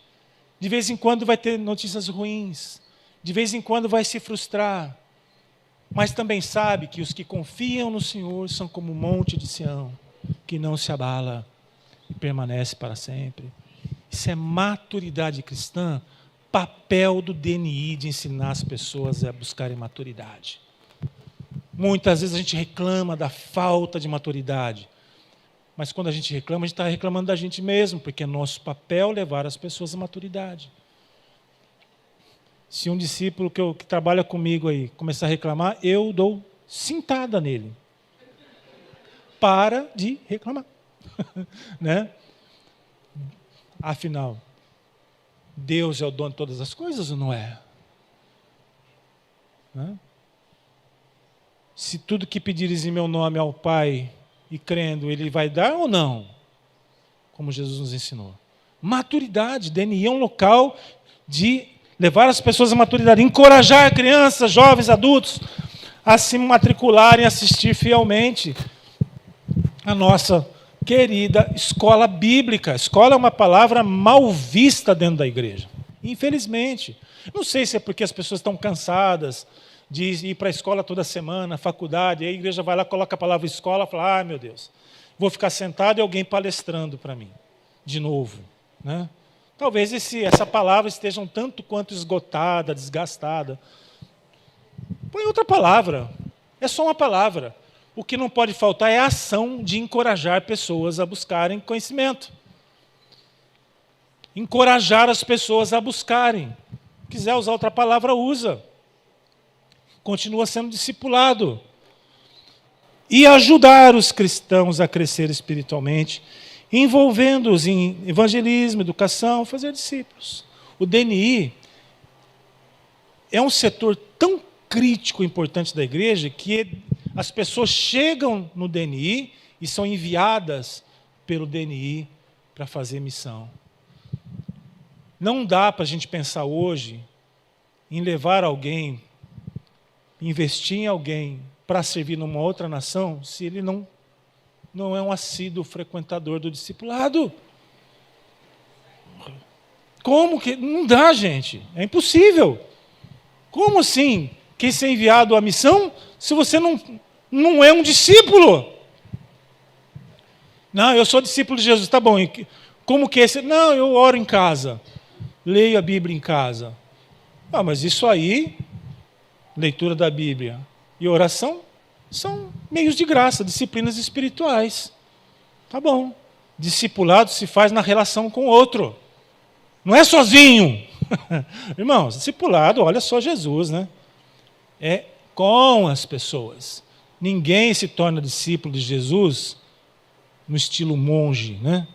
S1: de vez em quando vai ter notícias ruins, de vez em quando vai se frustrar, mas também sabe que os que confiam no Senhor são como o monte de Sião, que não se abala e permanece para sempre. Isso é maturidade cristã. Papel do DNI de ensinar as pessoas a buscarem maturidade. Muitas vezes a gente reclama da falta de maturidade, mas quando a gente reclama, a gente está reclamando da gente mesmo, porque é nosso papel levar as pessoas à maturidade. Se um discípulo que trabalha comigo aí começar a reclamar, eu dou cintada nele. Para de reclamar. Né? Afinal, Deus é o dono de todas as coisas ou não é? Né? Se tudo que pedires em meu nome ao Pai e crendo, Ele vai dar ou não? Como Jesus nos ensinou. Maturidade. DNI é um local de levar as pessoas à maturidade, encorajar crianças, jovens, adultos a se matricularem, a assistir fielmente a nossa querida escola bíblica. Escola é uma palavra mal vista dentro da igreja, infelizmente. Não sei se é porque as pessoas estão cansadas de ir para a escola toda semana, faculdade, aí a igreja vai lá, coloca a palavra escola e fala, meu Deus, vou ficar sentado e alguém palestrando para mim, de novo. Né? Talvez essa palavra esteja um tanto quanto esgotada, desgastada. Põe outra palavra, é só uma palavra. O que não pode faltar é a ação de encorajar pessoas a buscarem conhecimento. Encorajar as pessoas a buscarem. Quiser usar outra palavra, usa. Continua sendo discipulado. E ajudar os cristãos a crescer espiritualmente, envolvendo-os em evangelismo, educação, fazer discípulos. O DNI é um setor tão crítico e importante da igreja que as pessoas chegam no DNI e são enviadas pelo DNI para fazer missão. Não dá para a gente pensar hoje em levar alguém, investir em alguém para servir numa outra nação, se ele não é um assíduo frequentador do discipulado. Como que? Não dá, gente. É impossível. Como assim? Quem ser enviado à missão se você não é um discípulo? Não, eu sou discípulo de Jesus. Tá bom. Como que é esse? Não, eu oro em casa. Leio a Bíblia em casa. Mas isso aí, leitura da Bíblia e oração, são meios de graça, disciplinas espirituais. Tá bom. Discipulado se faz na relação com o outro. Não é sozinho. Irmãos, discipulado, olha só Jesus, né? É com as pessoas. Ninguém se torna discípulo de Jesus no estilo monge, né?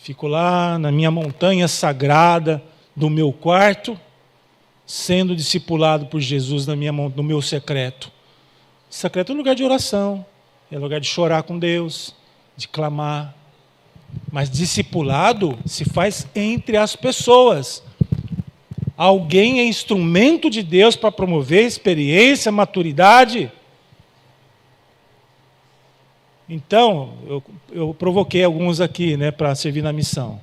S1: Fico lá na minha montanha sagrada do meu quarto, sendo discipulado por Jesus no meu secreto. Secreto é lugar de oração, é lugar de chorar com Deus, de clamar. Mas discipulado se faz entre as pessoas. Alguém é instrumento de Deus para promover experiência, maturidade. Então, eu provoquei alguns aqui, né, para servir na missão.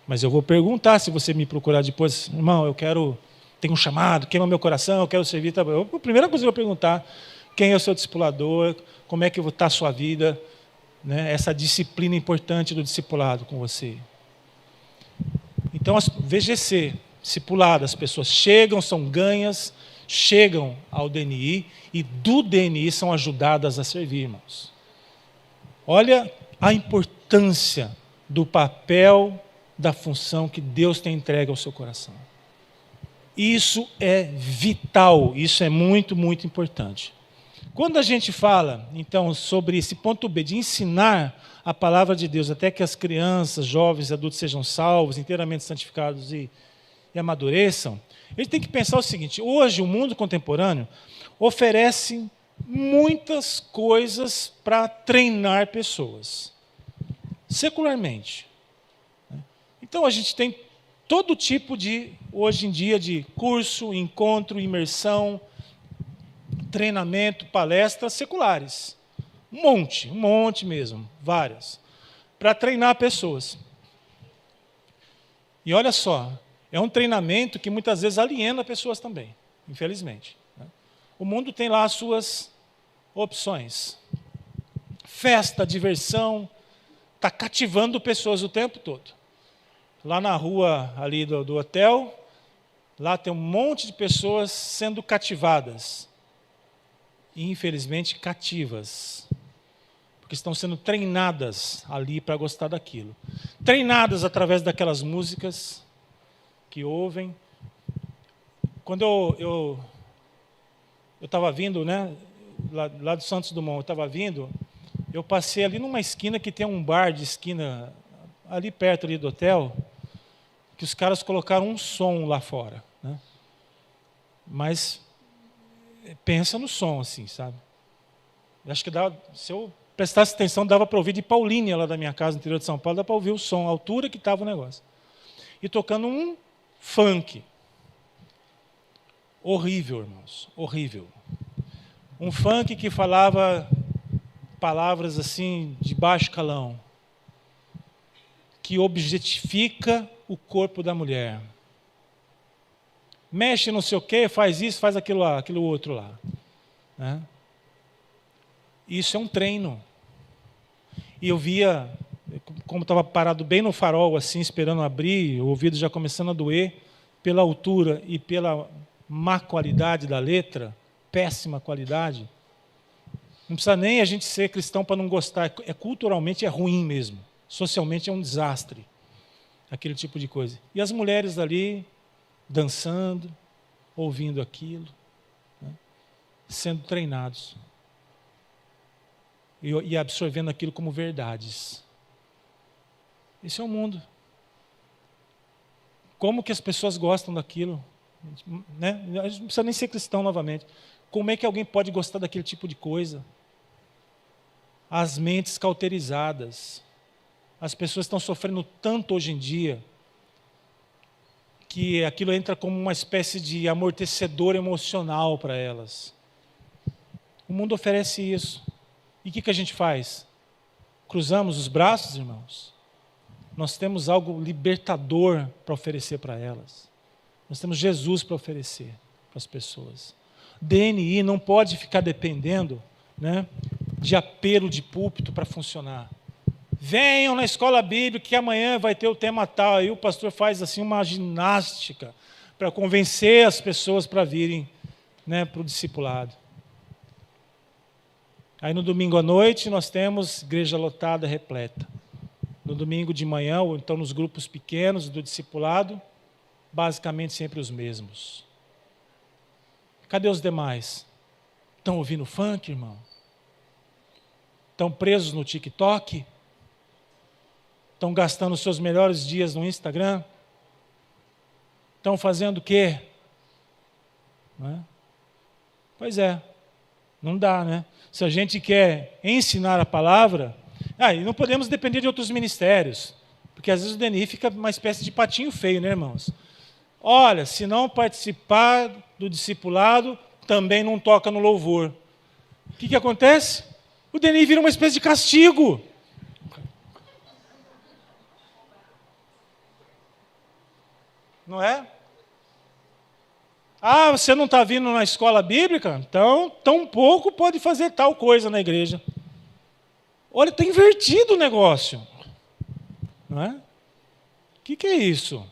S1: Mas eu vou perguntar, se você me procurar depois, irmão, tenho um chamado, queima meu coração, eu quero servir. Tá? A primeira coisa que eu vou perguntar, quem é o seu discipulador, como é que está a sua vida, né, essa disciplina importante do discipulado com você. Então, as VGC, discipulado, as pessoas chegam, são ganhas, chegam ao DNI e do DNI são ajudadas a servir, irmãos. Olha a importância do papel, da função que Deus tem entregue ao seu coração. Isso é vital, isso é muito, muito importante. Quando a gente fala, então, sobre esse ponto B, de ensinar a palavra de Deus até que as crianças, jovens, adultos sejam salvos, inteiramente santificados e amadureçam, a gente tem que pensar o seguinte: hoje o mundo contemporâneo oferece muitas coisas para treinar pessoas, secularmente. Então a gente tem todo tipo de, hoje em dia, de curso, encontro, imersão, treinamento, palestras seculares. Um monte mesmo, várias, para treinar pessoas. E olha só, é um treinamento que muitas vezes aliena pessoas também, infelizmente. O mundo tem lá as suas opções. Festa, diversão, está cativando pessoas o tempo todo. Lá na rua ali do hotel, lá tem um monte de pessoas sendo cativadas. E, infelizmente, cativas. Porque estão sendo treinadas ali para gostar daquilo. Treinadas através daquelas músicas que ouvem. Quando eu estava vindo, né, lá do Santos Dumont, eu estava vindo, eu passei ali numa esquina que tem um bar de esquina, ali perto ali do hotel, que os caras colocaram um som lá fora. Né? Mas pensa no som, assim, sabe? Eu acho que se eu prestasse atenção, dava para ouvir de Paulínia, lá da minha casa, no interior de São Paulo, dava para ouvir o som, a altura que estava o negócio. e tocando um funk. Horrível, irmãos, horrível. Um funk que falava palavras assim de baixo calão, que objetifica o corpo da mulher. Mexe não sei o quê, faz isso, faz aquilo lá, aquilo outro lá. Né? Isso é um treino. E eu via, como estava parado bem no farol, assim, esperando abrir, o ouvido já começando a doer, pela altura e pela má qualidade da letra, péssima qualidade. Não precisa nem a gente ser cristão para não gostar, culturalmente é ruim mesmo, socialmente é um desastre, aquele tipo de coisa. E as mulheres ali, dançando, ouvindo aquilo, né, sendo treinados e absorvendo aquilo como verdades. Esse é o mundo. Como que as pessoas gostam daquilo? Né? A gente não precisa nem ser cristão novamente. Como é que alguém pode gostar daquele tipo de coisa? As mentes cauterizadas. As pessoas estão sofrendo tanto hoje em dia que aquilo entra como uma espécie de amortecedor emocional para elas. O mundo oferece isso. E o que a gente faz? Cruzamos os braços, irmãos? Nós temos algo libertador para oferecer para elas. Nós temos Jesus para oferecer para as pessoas. DNI não pode ficar dependendo, né, de apelo de púlpito para funcionar. Venham na escola bíblica que amanhã vai ter o tema tal. Aí o pastor faz assim uma ginástica para convencer as pessoas para virem, né, para o discipulado. Aí no domingo à noite nós temos igreja lotada, repleta. No domingo de manhã, ou então nos grupos pequenos do discipulado, basicamente sempre os mesmos. Cadê os demais? Estão ouvindo funk, irmão? Estão presos no TikTok? Estão gastando seus melhores dias no Instagram? Estão fazendo o quê? Não é? Pois é, não dá, né? Se a gente quer ensinar a palavra, e não podemos depender de outros ministérios, porque às vezes o DNI fica uma espécie de patinho feio, né, irmãos? Olha, se não participar do discipulado, também não toca no louvor. O que acontece? O DNI vira uma espécie de castigo. Não é? Ah, você não está vindo na escola bíblica? Então, tão pouco pode fazer tal coisa na igreja. Olha, está invertido o negócio. Não é? O que é isso?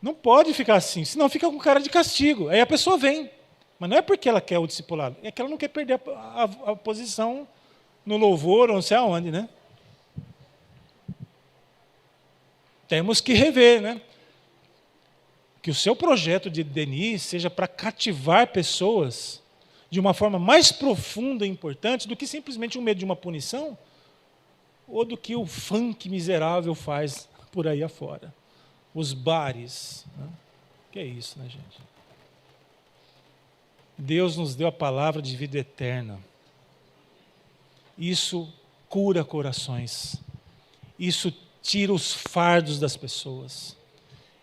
S1: Não pode ficar assim, senão fica com cara de castigo. Aí a pessoa vem. Mas não é porque ela quer o discipulado, é que ela não quer perder a posição no louvor, ou não sei aonde, né? Temos que rever, né? Que o seu projeto de DNI seja para cativar pessoas de uma forma mais profunda e importante do que simplesmente o medo de uma punição ou do que o funk miserável faz por aí afora. Os bares. Né? Que é isso, né, gente? Deus nos deu a palavra de vida eterna. Isso cura corações. Isso tira os fardos das pessoas.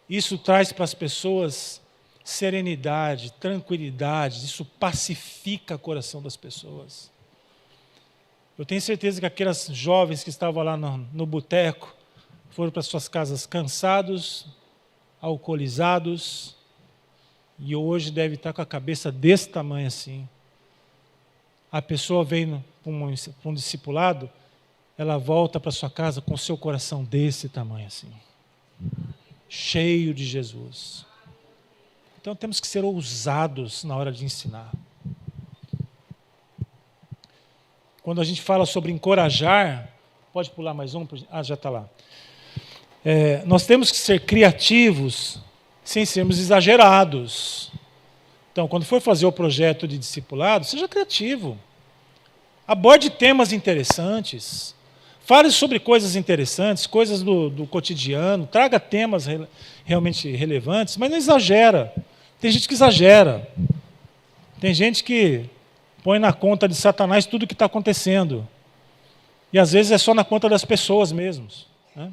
S1: Isso traz para as pessoas serenidade, tranquilidade, isso pacifica o coração das pessoas. Eu tenho certeza que aquelas jovens que estavam lá no boteco foram para suas casas cansados, alcoolizados, e hoje deve estar com a cabeça desse tamanho assim. A pessoa vem para um discipulado, ela volta para sua casa com o seu coração desse tamanho assim, cheio de Jesus. Então temos que ser ousados na hora de ensinar. Quando a gente fala sobre encorajar, pode pular mais um? Já está lá. Nós temos que ser criativos sem sermos exagerados. Então, quando for fazer o projeto de discipulado, seja criativo. Aborde temas interessantes. Fale sobre coisas interessantes, coisas do cotidiano. Traga temas realmente relevantes, mas não exagera. Tem gente que exagera. Tem gente que põe na conta de Satanás tudo o que está acontecendo. E às vezes é só na conta das pessoas mesmos. Né?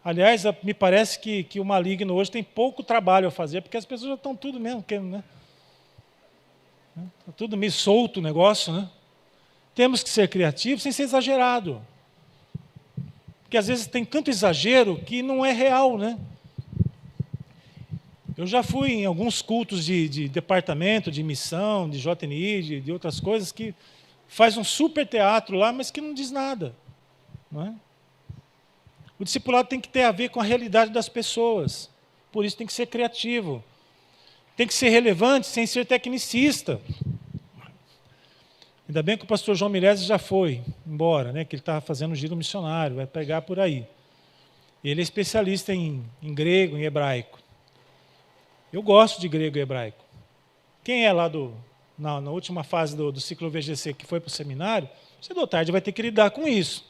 S1: Aliás, me parece que o maligno hoje tem pouco trabalho a fazer, porque as pessoas já estão tudo mesmo, né? Está tudo meio solto o negócio, né? Temos que ser criativos sem ser exagerado. Porque às vezes tem tanto exagero que não é real, né? Eu já fui em alguns cultos de departamento, de missão, de JNI, de outras coisas, que faz um super teatro lá, mas que não diz nada. Não é? O discipulado tem que ter a ver com a realidade das pessoas. Por isso tem que ser criativo. Tem que ser relevante sem ser tecnicista. Ainda bem que o pastor João Mireles já foi embora, né, que ele estava fazendo um giro missionário, vai pegar por aí. Ele é especialista em grego, em hebraico. Eu gosto de grego e hebraico. Quem é lá na última fase do ciclo VGC que foi para o seminário, cedo ou tarde vai ter que lidar com isso.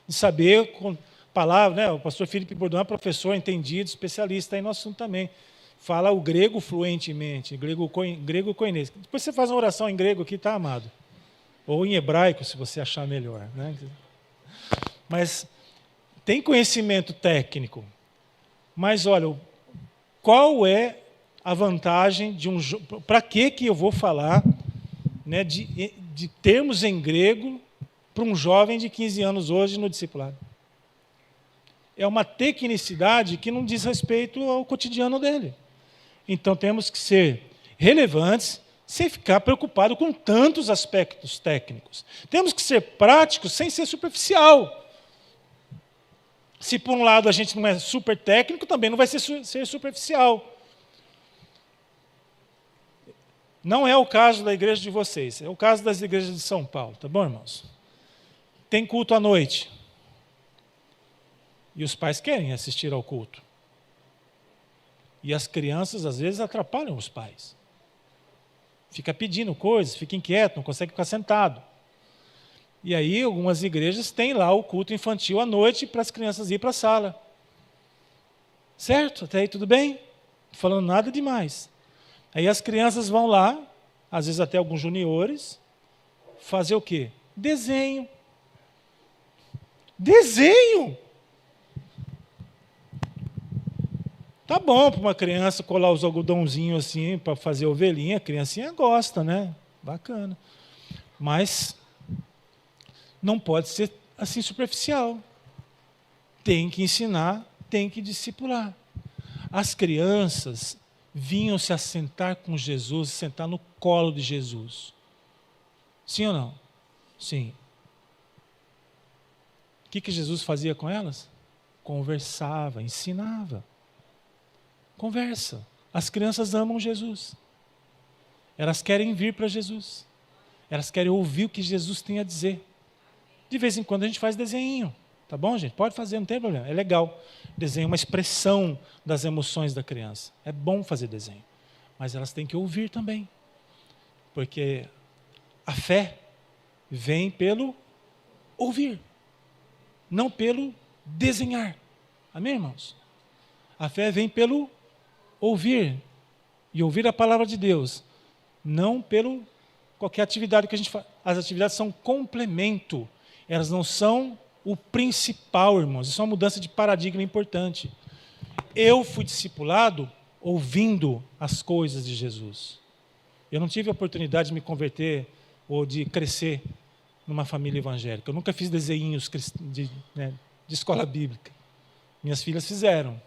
S1: De saber com palavras, né? O pastor Felipe Bordão é professor, entendido, especialista aí no assunto também. Fala o grego fluentemente, grego koinês. Depois você faz uma oração em grego aqui, tá, amado? Ou em hebraico, se você achar melhor. Né? Mas tem conhecimento técnico. Mas, olha, qual é a vantagem de um... Para que eu vou falar, né, de termos em grego para um jovem de 15 anos hoje no discipulado? É uma tecnicidade que não diz respeito ao cotidiano dele. Então temos que ser relevantes sem ficar preocupado com tantos aspectos técnicos. Temos que ser práticos sem ser superficial. Se por um lado a gente não é super técnico, também não vai ser superficial. Não é o caso da igreja de vocês, é o caso das igrejas de São Paulo, tá bom, irmãos? Tem culto à noite. E os pais querem assistir ao culto. E as crianças, às vezes, atrapalham os pais. Fica pedindo coisas, fica inquieto, não consegue ficar sentado. E aí, algumas igrejas têm lá o culto infantil à noite para as crianças ir para a sala. Certo? Até aí tudo bem? Não estou falando nada demais. Aí as crianças vão lá, às vezes até alguns juniores, fazer o quê? Desenho. Desenho! Tá bom para uma criança colar os algodãozinhos assim para fazer ovelhinha, a criancinha gosta, né? Bacana. Mas não pode ser assim superficial. Tem que ensinar, tem que discipular. As crianças vinham se assentar com Jesus, sentar no colo de Jesus. Sim ou não? Sim. O que Jesus fazia com elas? Conversava, ensinava. Conversa. As crianças amam Jesus. Elas querem vir para Jesus. Elas querem ouvir o que Jesus tem a dizer. De vez em quando a gente faz desenho. Tá bom, gente? Pode fazer, não tem problema. É legal. Desenho é uma expressão das emoções da criança. É bom fazer desenho. Mas elas têm que ouvir também. Porque a fé vem pelo ouvir. Não pelo desenhar. Amém, irmãos? A fé vem pelo ouvir. E ouvir a palavra de Deus. Não pelo qualquer atividade que a gente faz. As atividades são complemento. Elas não são o principal, irmãos. Isso é uma mudança de paradigma importante. Eu fui discipulado ouvindo as coisas de Jesus. Eu não tive a oportunidade de me converter ou de crescer numa família evangélica. Eu nunca fiz desenhinhos de escola bíblica. Minhas filhas fizeram.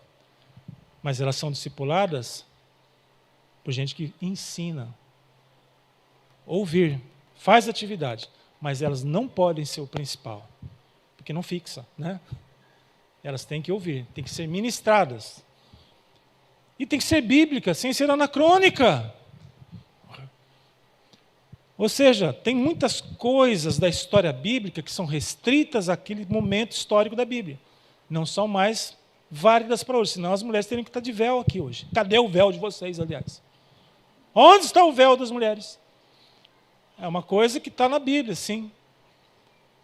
S1: Mas elas são discipuladas por gente que ensina. Ouvir, faz atividade, mas elas não podem ser o principal, porque não fixa, né? Elas têm que ouvir, têm que ser ministradas. E tem que ser bíblica, sem ser anacrônica. Ou seja, tem muitas coisas da história bíblica que são restritas àquele momento histórico da Bíblia. Não são mais válidas para hoje, senão as mulheres teriam que estar de véu aqui hoje. Cadê o véu de vocês, aliás? Onde está o véu das mulheres? É uma coisa que está na Bíblia, sim.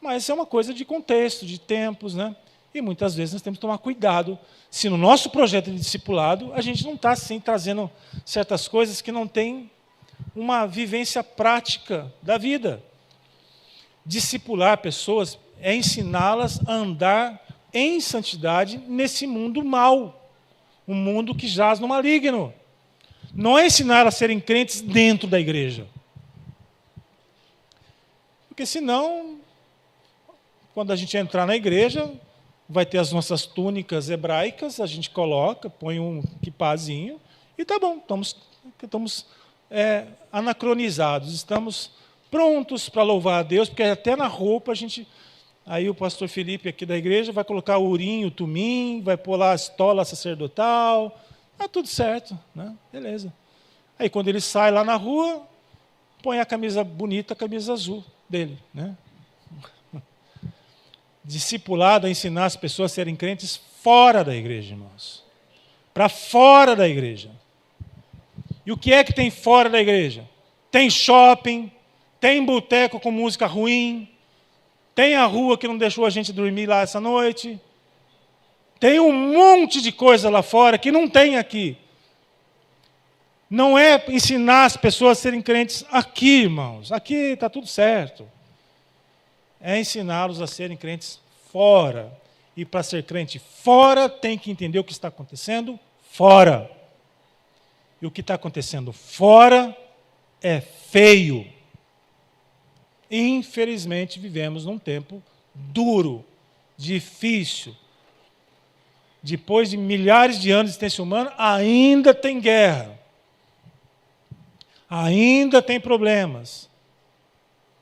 S1: Mas é uma coisa de contexto, de tempos, né? E muitas vezes nós temos que tomar cuidado se no nosso projeto de discipulado a gente não está assim trazendo certas coisas que não têm uma vivência prática da vida. Discipular pessoas é ensiná-las a andar em santidade nesse mundo mau, um mundo que jaz no maligno. Não é ensinar a serem crentes dentro da igreja. Porque senão, quando a gente entrar na igreja, vai ter as nossas túnicas hebraicas, a gente coloca, põe um quipazinho, e tá bom, estamos anacronizados, estamos prontos para louvar a Deus, porque até na roupa a gente... Aí o pastor Felipe aqui da igreja vai colocar o urim, o tumim, vai pôr lá a estola sacerdotal, tá tudo certo, né? Beleza. Aí quando ele sai lá na rua, põe a camisa bonita, a camisa azul dele, né? Discipulado é ensinar as pessoas a serem crentes fora da igreja, irmãos. Para fora da igreja. E o que é que tem fora da igreja? Tem shopping, tem boteco com música ruim, tem a rua que não deixou a gente dormir lá essa noite, tem um monte de coisa lá fora que não tem aqui. Não é ensinar as pessoas a serem crentes aqui, irmãos. Aqui está tudo certo. É ensiná-los a serem crentes fora. E para ser crente fora, tem que entender o que está acontecendo fora. E o que está acontecendo fora é feio. Infelizmente, vivemos num tempo duro, difícil. Depois de milhares de anos de existência humana, ainda tem guerra. Ainda tem problemas.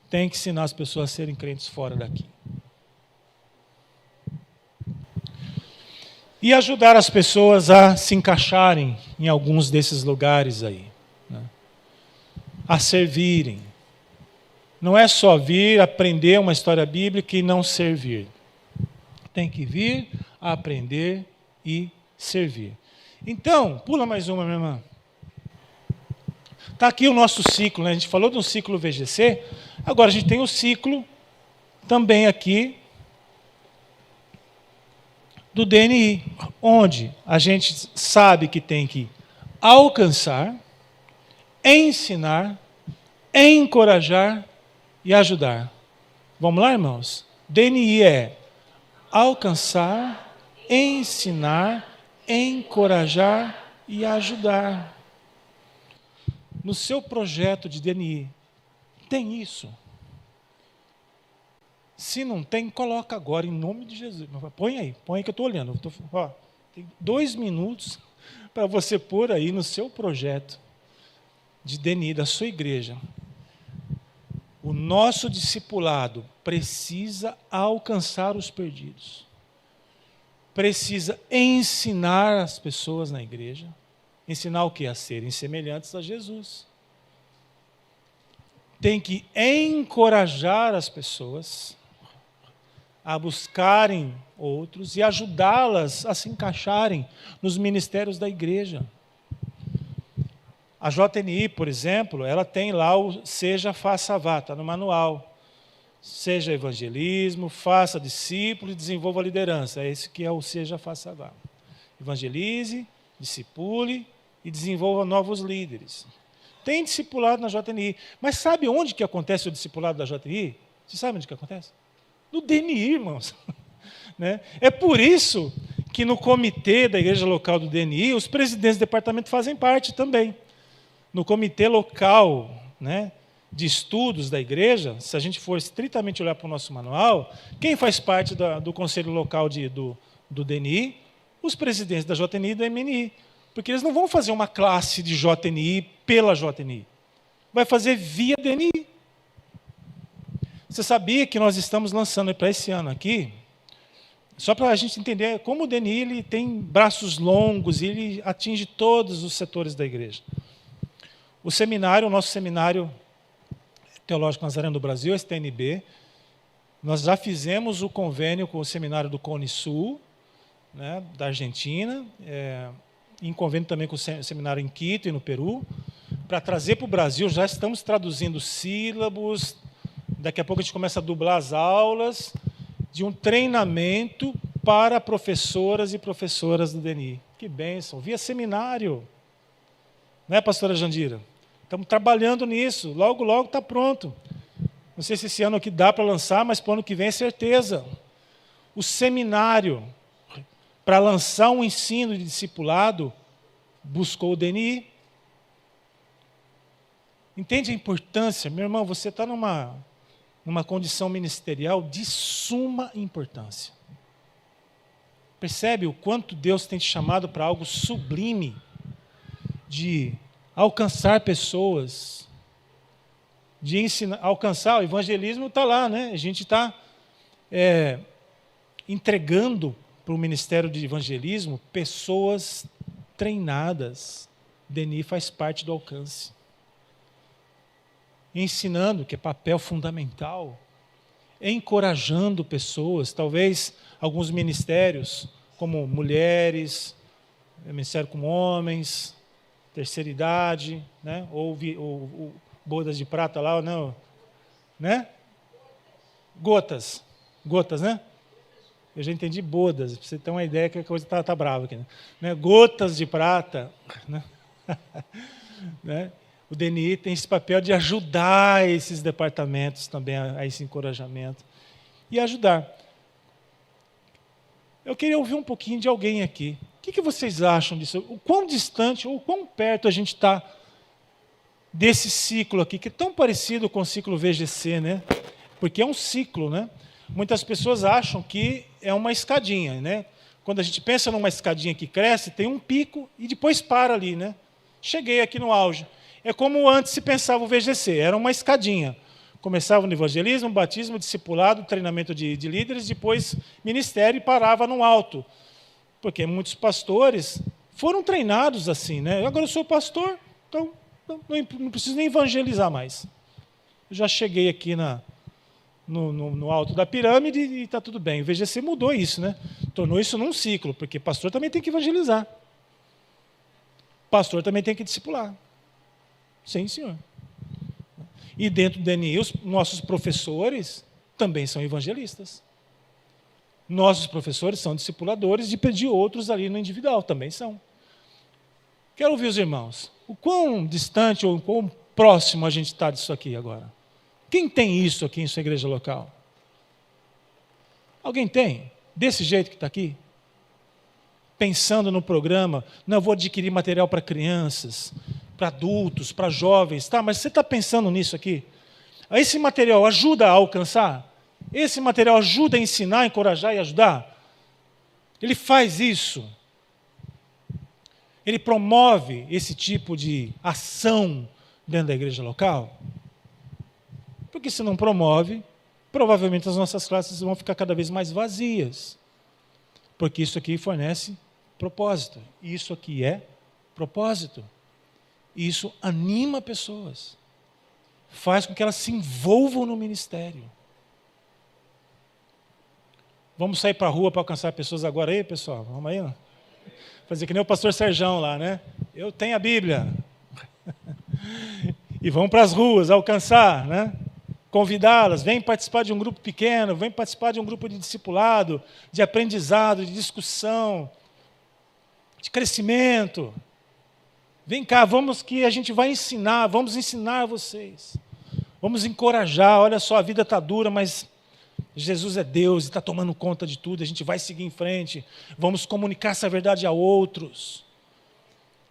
S1: Tem que ensinar as pessoas a serem crentes fora daqui. E ajudar as pessoas a se encaixarem em alguns desses lugares aí. Né? A servirem. Não é só vir, aprender uma história bíblica e não servir. Tem que vir, aprender e servir. Então, pula mais uma, minha irmã. Está aqui o nosso ciclo, né? A gente falou do ciclo VGC, agora a gente tem o ciclo também aqui do DNI, onde a gente sabe que tem que alcançar, ensinar, encorajar e ajudar. Vamos lá, irmãos? DNI é alcançar, ensinar, encorajar e ajudar. No seu projeto de DNI, tem isso? Se não tem, coloca agora, em nome de Jesus. Põe aí que eu estou olhando. Tem 2 minutos para você pôr aí no seu projeto de DNI da sua igreja. O nosso discipulado precisa alcançar os perdidos. Precisa ensinar as pessoas na igreja. Ensinar o que? A serem semelhantes a Jesus. Tem que encorajar as pessoas a buscarem outros e ajudá-las a se encaixarem nos ministérios da igreja. A JNI, por exemplo, ela tem lá o Seja, Faça, Vá, está no manual. Seja evangelismo, faça discípulo e desenvolva a liderança. É esse que é o Seja, Faça, Vá. Evangelize, discipule e desenvolva novos líderes. Tem discipulado na JNI. Mas sabe onde que acontece o discipulado da JNI? Você sabe onde que acontece? No DNI, irmãos. Né? É por isso que no comitê da igreja local do DNI, os presidentes do departamento fazem parte também. No comitê local, né, de estudos da igreja, se a gente for estritamente olhar para o nosso manual, quem faz parte do conselho local do DNI? Os presidentes da JNI e do MNI. Porque eles não vão fazer uma classe de JNI pela JNI. Vai fazer via DNI. Você sabia que nós estamos lançando para esse ano aqui, só para a gente entender como o DNI ele tem braços longos e ele atinge todos os setores da igreja. O nosso seminário Teológico Nazareno do Brasil, STNB, nós já fizemos o convênio com o seminário do Cone Sul, né, da Argentina, em convênio também com o seminário em Quito e no Peru, para trazer para o Brasil. Já estamos traduzindo sílabos, daqui a pouco a gente começa a dublar as aulas de um treinamento para professoras e professoras do DNI. Que bênção, via seminário. Não é, pastora Jandira? Estamos trabalhando nisso, logo, logo está pronto. Não sei se esse ano aqui dá para lançar, mas para o ano que vem é certeza. O seminário, para lançar um ensino de discipulado, buscou o DNI. Entende a importância? Meu irmão, você está numa condição ministerial de suma importância. Percebe o quanto Deus tem te chamado para algo sublime, de alcançar pessoas, de ensinar, alcançar, o evangelismo está lá, né? A gente está entregando para o ministério de evangelismo pessoas treinadas. DNI faz parte do alcance. Ensinando, que é papel fundamental, encorajando pessoas, talvez alguns ministérios, como mulheres, ministério com homens, terceira idade, né? ou bodas de prata lá, não, né? Gotas, né? Eu já entendi bodas, para você ter uma ideia que a coisa está brava aqui. Né? Gotas de prata, né? Né? O DNI tem esse papel de ajudar esses departamentos também a esse encorajamento. E ajudar. Eu queria ouvir um pouquinho de alguém aqui. O que vocês acham disso? O quão distante ou quão perto a gente está desse ciclo aqui, que é tão parecido com o ciclo VGC, né? Porque é um ciclo, né? Muitas pessoas acham que é uma escadinha, né? Quando a gente pensa numa escadinha que cresce, tem um pico e depois para ali, né? Cheguei aqui no auge. É como antes se pensava o VGC, era uma escadinha. Começava no evangelismo, batismo, discipulado, treinamento de líderes, depois ministério e parava no alto. Porque muitos pastores foram treinados assim, né? Agora eu sou pastor, então não preciso nem evangelizar mais. Eu já cheguei aqui no alto da pirâmide e está tudo bem. O VGC mudou isso, né? Tornou isso num ciclo, porque pastor também tem que evangelizar. Pastor também tem que discipular. Sim, senhor. E dentro do DNI, os nossos professores também são evangelistas. Nossos professores são discipuladores de outros ali no individual, também são. Quero ouvir os irmãos. O quão distante ou o quão próximo a gente está disso aqui agora? Quem tem isso aqui em sua igreja local? Alguém tem? Desse jeito que está aqui? Pensando no programa, não, eu vou adquirir material para crianças, para adultos, para jovens, tá? Mas você está pensando nisso aqui? Esse material ajuda a alcançar? Esse material ajuda a ensinar, encorajar e ajudar? Ele faz isso? Ele promove esse tipo de ação dentro da igreja local? Porque se não promove, provavelmente as nossas classes vão ficar cada vez mais vazias. Porque isso aqui fornece propósito. Isso aqui é propósito. Isso anima pessoas. Faz com que elas se envolvam no ministério. Vamos sair para a rua para alcançar pessoas agora aí, pessoal? Vamos aí, não? Fazer que nem o pastor Serjão lá, né? Eu tenho a Bíblia. E vamos para as ruas alcançar, né? Convidá-las, vem participar de um grupo pequeno, vem participar de um grupo de discipulado, de aprendizado, de discussão, de crescimento. Vem cá, vamos que a gente vai ensinar, vamos ensinar vocês. Vamos encorajar, olha só, a vida está dura, mas Jesus é Deus e está tomando conta de tudo, a gente vai seguir em frente, vamos comunicar essa verdade a outros.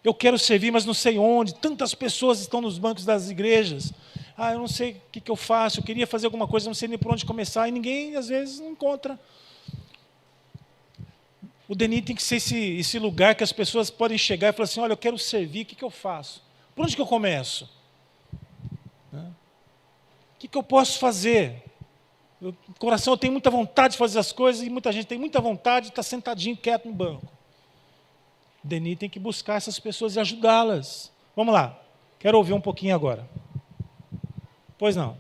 S1: Eu quero servir, mas não sei onde, tantas pessoas estão nos bancos das igrejas. Eu não sei o que eu faço, eu queria fazer alguma coisa, não sei nem por onde começar, e ninguém, às vezes, não encontra. O DNI tem que ser esse lugar que as pessoas podem chegar e falar assim, olha, eu quero servir, o que eu faço? Por onde que eu começo? O que eu posso fazer? No coração eu tenho muita vontade de fazer as coisas, e muita gente tem muita vontade de estar sentadinho, quieto no banco. O DNI tem que buscar essas pessoas e ajudá-las. Vamos lá, quero ouvir um pouquinho agora. Pois não.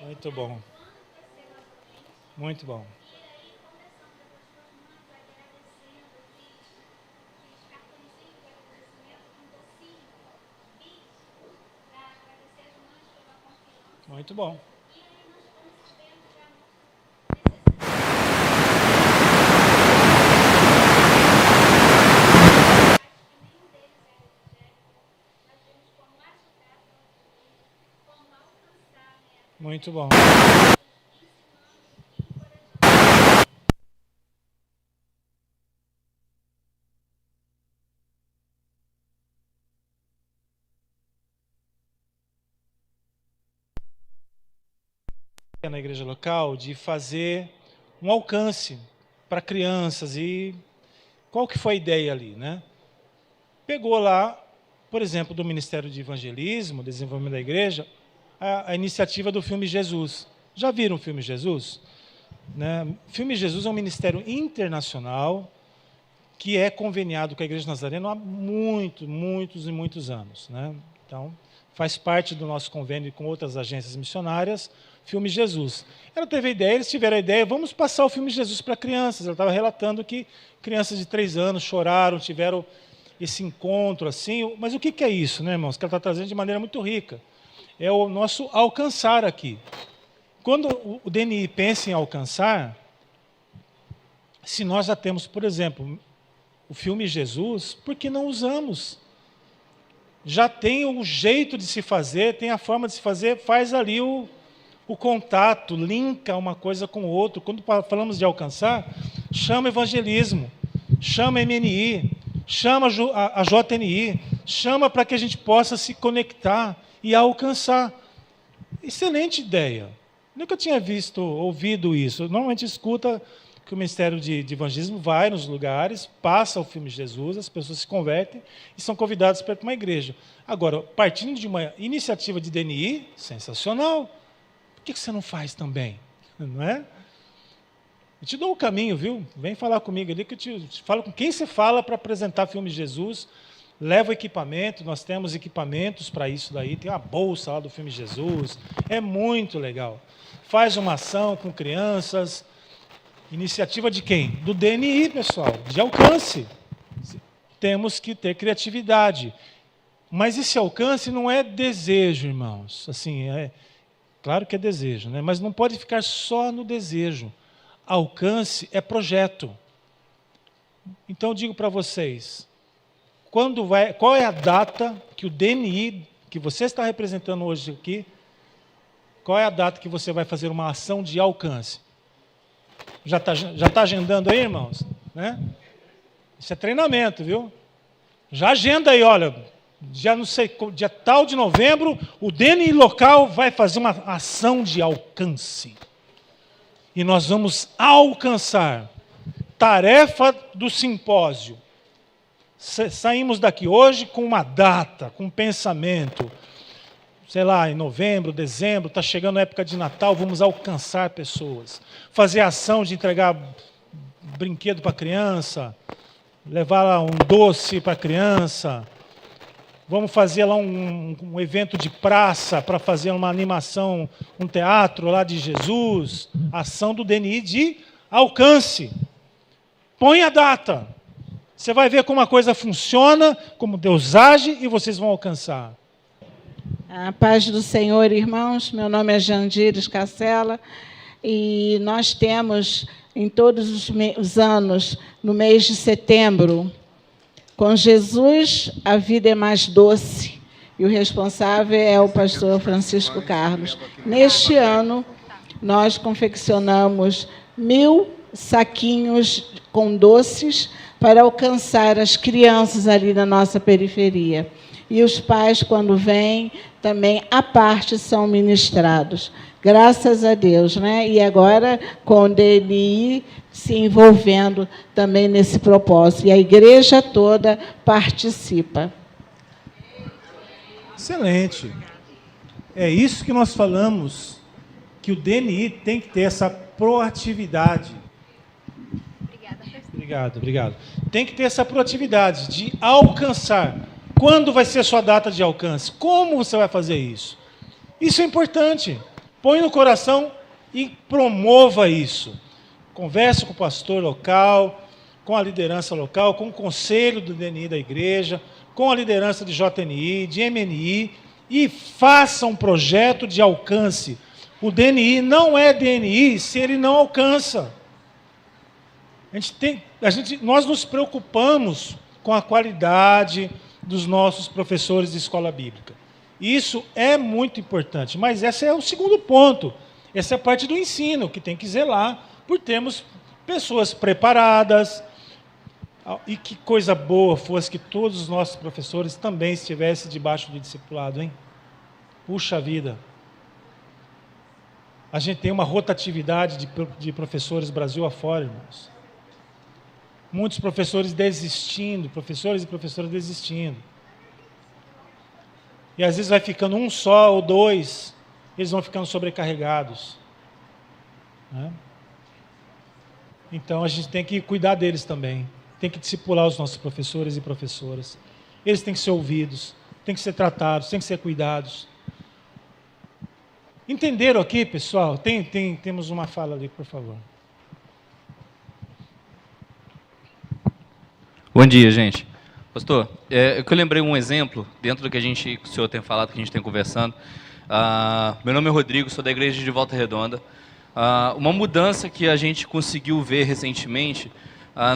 S1: Muito bom. Muito bom. Muito bom. Muito bom. Na igreja local de fazer um alcance para crianças. E qual que foi a ideia ali, né? Pegou lá, por exemplo, do Ministério de Evangelismo, Desenvolvimento da Igreja, a iniciativa do filme Jesus. Já viram o filme Jesus? Né? O filme Jesus é um ministério internacional que é conveniado com a Igreja Nazarena há muitos anos. Né? Então, faz parte do nosso convênio com outras agências missionárias, filme Jesus. Ela teve a ideia, eles tiveram a ideia, vamos passar o filme Jesus para crianças. Ela estava relatando que crianças de 3 anos choraram, tiveram esse encontro assim. Mas o que é isso, né, irmãos? Que ela está trazendo de maneira muito rica. É o nosso alcançar aqui. Quando o DNI pensa em alcançar, se nós já temos, por exemplo, o filme Jesus, por que não usamos? Já tem o jeito de se fazer, tem a forma de se fazer, faz ali o contato, linka uma coisa com o outro. Quando falamos de alcançar, chama evangelismo, chama MNI, chama a JNI, chama para que a gente possa se conectar e alcançar. Excelente ideia. Nunca tinha ouvido isso. Normalmente escuta que o Ministério de Evangelismo vai nos lugares, passa o filme Jesus, as pessoas se convertem e são convidadas para ir para uma igreja. Agora, partindo de uma iniciativa de DNI, sensacional. Por que você não faz também? Não é? Eu te dou o caminho, viu? Vem falar comigo ali, que eu te falo com quem você fala para apresentar filme Jesus. Leva o equipamento, nós temos equipamentos para isso daí, tem uma bolsa lá do filme Jesus, é muito legal. Faz uma ação com crianças, iniciativa de quem? Do DNI, pessoal, de alcance. Temos que ter criatividade. Mas esse alcance não é desejo, irmãos. Assim, claro que é desejo, né? Mas não pode ficar só no desejo. Alcance é projeto. Então, eu digo para vocês, qual é a data que o DNI, que você está representando hoje aqui, qual é a data que você vai fazer uma ação de alcance? Já está agendando aí, irmãos? Né? Isso é treinamento, viu? Já agenda aí, olha, já não sei, dia tal de novembro, o DNI local vai fazer uma ação de alcance. E nós vamos alcançar. Tarefa do simpósio. Saímos daqui hoje com uma data, com um pensamento. Sei lá, em novembro, dezembro, está chegando a época de Natal, vamos alcançar pessoas. Fazer ação de entregar brinquedo para a criança, levar lá um doce para a criança. Vamos fazer lá um evento de praça para fazer uma animação, um teatro lá de Jesus. Ação do DNI de alcance. Põe a data. Você vai ver como a coisa funciona, como Deus age e vocês vão alcançar.
S3: A paz do Senhor, irmãos. Meu nome é Jandires Cacela e nós temos, em todos os anos, no mês de setembro, com Jesus, a vida é mais doce. E o responsável é o pastor Francisco Carlos. Neste ano, nós confeccionamos 1000 saquinhos com doces para alcançar as crianças ali na nossa periferia. E os pais, quando vêm, também, à parte, são ministrados. Graças a Deus, né? E agora, com o DNI se envolvendo também nesse propósito. E a igreja toda participa.
S1: Excelente. É isso que nós falamos, que o DNI tem que ter essa proatividade. Obrigado. Tem que ter essa proatividade de alcançar. Quando vai ser a sua data de alcance? Como você vai fazer isso? Isso é importante. Põe no coração e promova isso. Converse com o pastor local, com a liderança local, com o conselho do DNI da igreja, com a liderança de JNI, de MNI, e faça um projeto de alcance. O DNI não é DNI se ele não alcança. Nós nos preocupamos com a qualidade dos nossos professores de escola bíblica. Isso é muito importante, mas esse é o segundo ponto. Essa é a parte do ensino, que tem que zelar por termos pessoas preparadas. E que coisa boa fosse que todos os nossos professores também estivessem debaixo do discipulado, hein? Puxa vida! A gente tem uma rotatividade de professores Brasil afora, irmãos. Muitos professores desistindo, professores e professoras desistindo. E às vezes vai ficando um só ou dois, eles vão ficando sobrecarregados. Né? Então a gente tem que cuidar deles também. Tem que discipular os nossos professores e professoras. Eles têm que ser ouvidos, têm que ser tratados, têm que ser cuidados. Entenderam aqui, pessoal? Temos uma fala ali, por favor.
S4: Bom dia, gente. Pastor, eu lembrei um exemplo, dentro do que o senhor tem falado, que a gente tem conversando. Meu nome é Rodrigo, sou da igreja de Volta Redonda. Uma mudança que a gente conseguiu ver recentemente,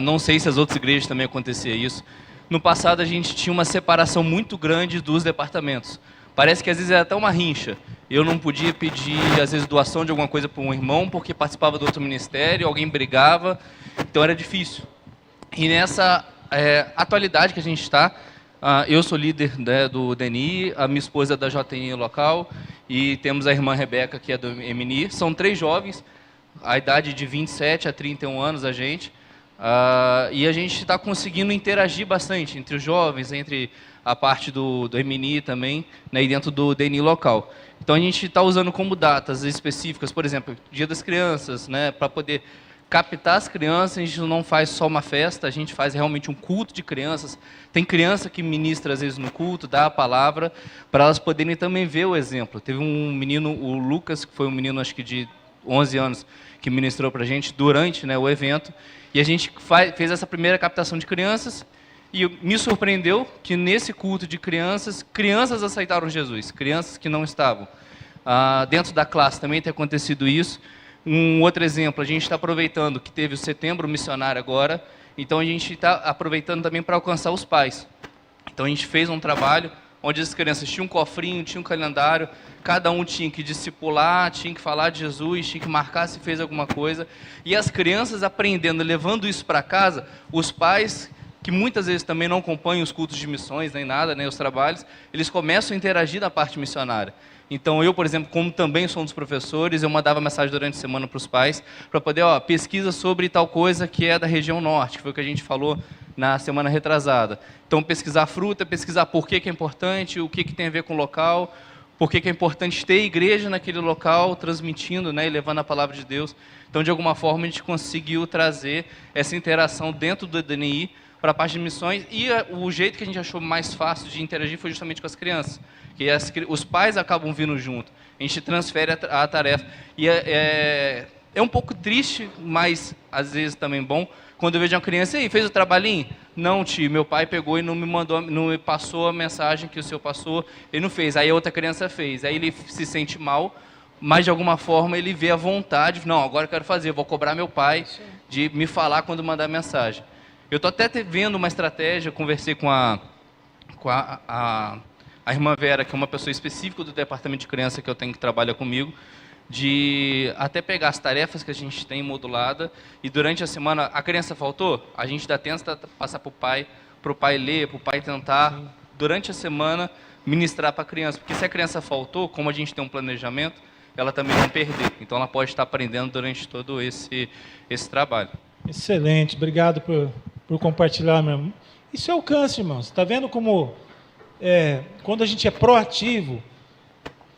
S4: não sei se as outras igrejas também acontecia isso. No passado a gente tinha uma separação muito grande dos departamentos. Parece que às vezes era até uma rincha. Eu não podia pedir, às vezes, doação de alguma coisa para um irmão, porque participava do outro ministério, alguém brigava, então era difícil. E nessa atualidade que a gente está, eu sou líder, né, do DNI, a minha esposa é da JNI local, e temos a irmã Rebeca, que é do MNI. São 3 jovens, a idade de 27 a 31 anos a gente, e a gente está conseguindo interagir bastante entre os jovens, entre a parte do MNI também, né, e dentro do DNI local. Então a gente está usando como datas específicas, por exemplo, Dia das Crianças, né, para poder captar as crianças. A gente não faz só uma festa, a gente faz realmente um culto de crianças. Tem criança que ministra às vezes no culto, dá a palavra, para elas poderem também ver o exemplo. Teve um menino, o Lucas, que foi um menino acho que de 11 anos, que ministrou para a gente durante, né, o evento, e a gente fez essa primeira captação de crianças. E me surpreendeu que nesse culto de crianças aceitaram Jesus, crianças que não estavam. Dentro da classe também tem acontecido isso. Um outro exemplo, a gente está aproveitando que teve o Setembro Missionário agora, então a gente está aproveitando também para alcançar os pais. Então a gente fez um trabalho onde as crianças tinham um cofrinho, tinham um calendário, cada um tinha que discipular, tinha que falar de Jesus, tinha que marcar se fez alguma coisa. E as crianças aprendendo, levando isso para casa, os pais, que muitas vezes também não acompanham os cultos de missões, nem nada, nem os trabalhos, eles começam a interagir na parte missionária. Então eu, por exemplo, como também sou um dos professores, eu mandava mensagem durante a semana para os pais, para poder, pesquisa sobre tal coisa que é da região norte, que foi o que a gente falou na semana retrasada. Então pesquisar fruta, pesquisar por que é importante, o que tem a ver com o local, por que é importante ter igreja naquele local, transmitindo, né, e levando a palavra de Deus. Então, de alguma forma, a gente conseguiu trazer essa interação dentro do DNI, para a parte de missões, e o jeito que a gente achou mais fácil de interagir foi justamente com as crianças, que os pais acabam vindo junto, a gente transfere a tarefa, e é um pouco triste, mas às vezes também bom, quando eu vejo uma criança, e fez o trabalhinho? Não, tio, meu pai pegou e não me passou a mensagem que o senhor passou, ele não fez, aí a outra criança fez, aí ele se sente mal, mas de alguma forma ele vê a vontade, não, agora eu quero fazer, eu vou cobrar meu pai de me falar quando mandar mensagem. Eu estou até vendo uma estratégia, conversei com a irmã Vera, que é uma pessoa específica do departamento de criança que eu tenho que trabalha comigo, de até pegar as tarefas que a gente tem modulada e durante a semana, a criança faltou, a gente dá tenta passar para o pai ler, para o pai tentar, durante a semana, ministrar para a criança. Porque se a criança faltou, como a gente tem um planejamento, ela também não perder. Então ela pode estar aprendendo durante todo esse trabalho.
S1: Excelente, obrigado por compartilhar, meu irmão. Isso é alcance, irmãos. Está vendo como quando a gente é proativo,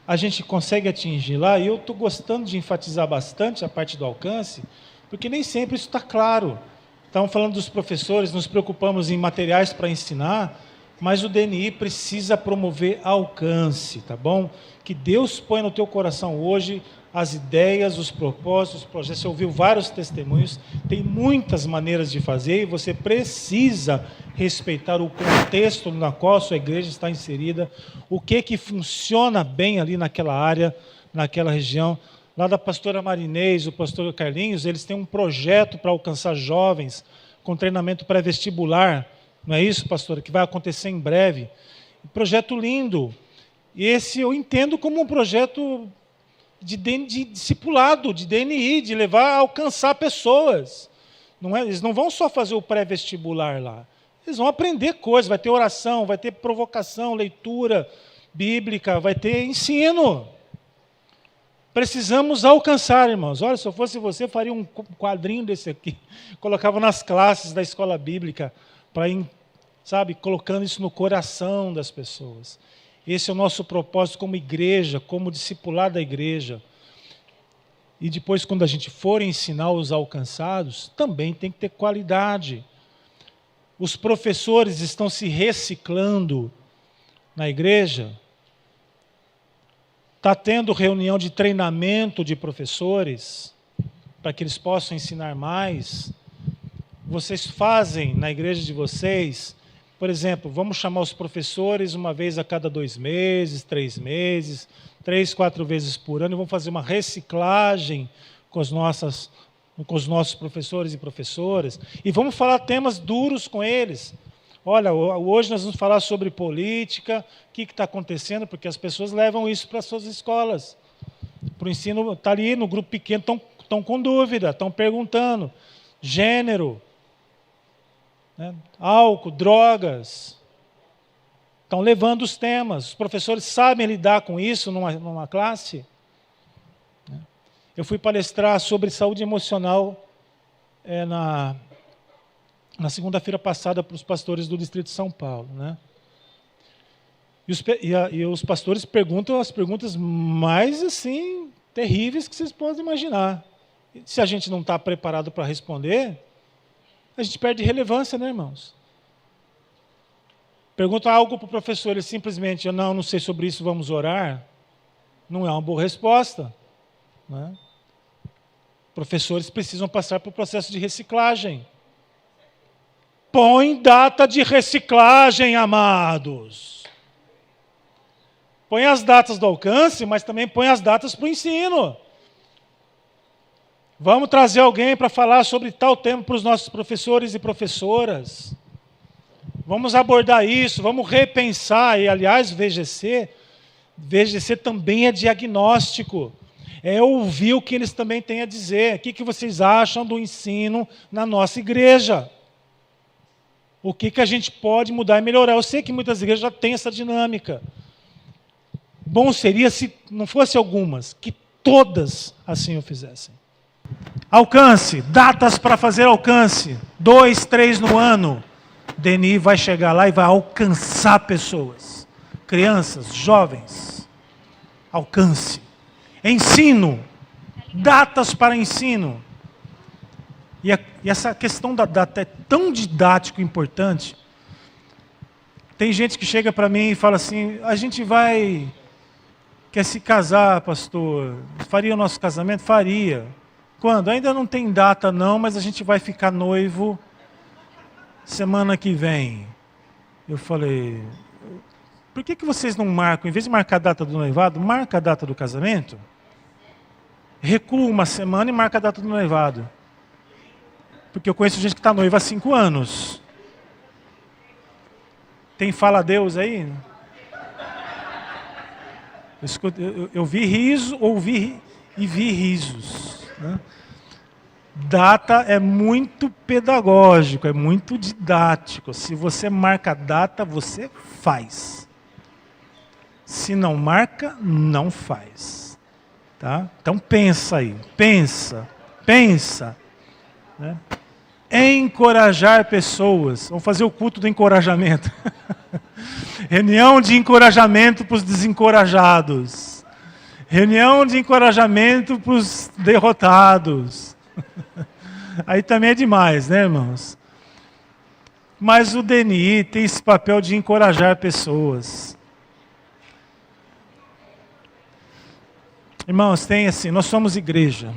S1: a gente consegue atingir lá, e eu estou gostando de enfatizar bastante a parte do alcance, porque nem sempre isso está claro. Estamos falando dos professores, nos preocupamos em materiais para ensinar, Mas o DNI precisa promover alcance, tá bom? Que Deus põe no teu coração hoje as ideias, os propósitos, os projetos. Você ouviu vários testemunhos, tem muitas maneiras de fazer e você precisa respeitar o contexto na qual a sua igreja está inserida, o que funciona bem ali naquela área, naquela região. Lá da pastora Marinês, o pastor Carlinhos, eles têm um projeto para alcançar jovens com treinamento pré-vestibular. Não é isso, pastora? Que vai acontecer em breve. Um projeto lindo. E esse eu entendo como um projeto de discipulado, de DNI, de levar a alcançar pessoas. Não é? Eles não vão só fazer o pré-vestibular lá. Eles vão aprender coisas, vai ter oração, vai ter provocação, leitura bíblica, vai ter ensino. Precisamos alcançar, irmãos. Olha, se eu fosse você, faria um quadrinho desse aqui, colocava nas classes da escola bíblica, para ir, sabe, colocando isso no coração das pessoas. Esse é o nosso propósito como igreja, como discipular da igreja. E depois, quando a gente for ensinar os alcançados, também tem que ter qualidade. Os professores estão se reciclando na igreja. Está tendo reunião de treinamento de professores, para que eles possam ensinar mais. Vocês fazem na igreja de vocês, por exemplo, vamos chamar os professores uma vez a cada 2 meses, 3 meses, 3, 4 vezes por ano, e vamos fazer uma reciclagem com os nossos professores e professoras, e vamos falar temas duros com eles. Olha, hoje nós vamos falar sobre política, o que está acontecendo, porque as pessoas levam isso para as suas escolas. Para o ensino, está ali no grupo pequeno, estão com dúvida, estão perguntando. Gênero, né? Álcool, drogas. Estão levando os temas. Os professores sabem lidar com isso numa classe. Eu fui palestrar sobre saúde emocional na segunda-feira passada para os pastores do Distrito de São Paulo, né? E os pastores perguntam as perguntas mais assim terríveis que vocês podem imaginar. Se a gente não está preparado para responder, a gente perde relevância, né, irmãos? Pergunta algo para o professor, ele simplesmente, não sei sobre isso, vamos orar. Não é uma boa resposta, né? Professores precisam passar por processo de reciclagem. Põe data de reciclagem, amados. Põe as datas do alcance, mas também põe as datas para o ensino. Vamos trazer alguém para falar sobre tal tema para os nossos professores e professoras. Vamos abordar isso, vamos repensar. E, aliás, VGC também é diagnóstico. É ouvir o que eles também têm a dizer. O que vocês acham do ensino na nossa igreja? O que a gente pode mudar e melhorar? Eu sei que muitas igrejas já têm essa dinâmica. Bom seria, se não fosse algumas, que todas assim o fizessem. Alcance, datas para fazer alcance. 2, 3 no ano. DNI vai chegar lá e vai alcançar pessoas. Crianças, jovens. Alcance. Ensino. Datas para ensino. E essa questão da data é tão didático e importante. Tem gente que chega para mim e fala assim, a gente quer se casar, pastor? Faria o nosso casamento? Faria. Quando? Ainda não tem data não, mas a gente vai ficar noivo semana que vem. Eu falei, por que vocês não marcam, em vez de marcar a data do noivado, marca a data do casamento? Recua uma semana e marca a data do noivado. Porque eu conheço gente que está noiva há 5 anos. Tem fala Deus aí? Eu vi riso, ouvi e vi risos. Né? Data é muito pedagógico, é muito didático. Se você marca a data, você faz. Se não marca, não faz. Tá? Então pensa aí, pensa. Né? Encorajar pessoas. Vamos fazer o culto do encorajamento. Reunião de encorajamento para os desencorajados. Reunião de encorajamento para os derrotados. Aí também é demais, né, irmãos? Mas o DNI tem esse papel de encorajar pessoas. Irmãos, tem assim, nós somos igreja.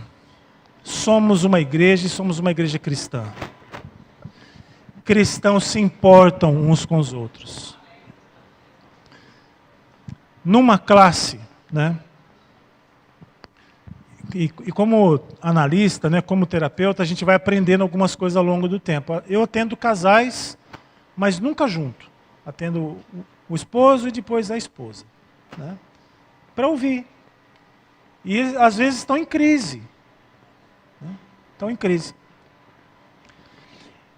S1: Somos uma igreja e somos uma igreja cristã. Cristãos se importam uns com os outros. Numa classe, né? E como analista, né, como terapeuta, a gente vai aprendendo algumas coisas ao longo do tempo. Eu atendo casais, mas nunca junto. Atendo o esposo e depois a esposa, né, para ouvir. E às vezes estão em crise. Né, estão em crise.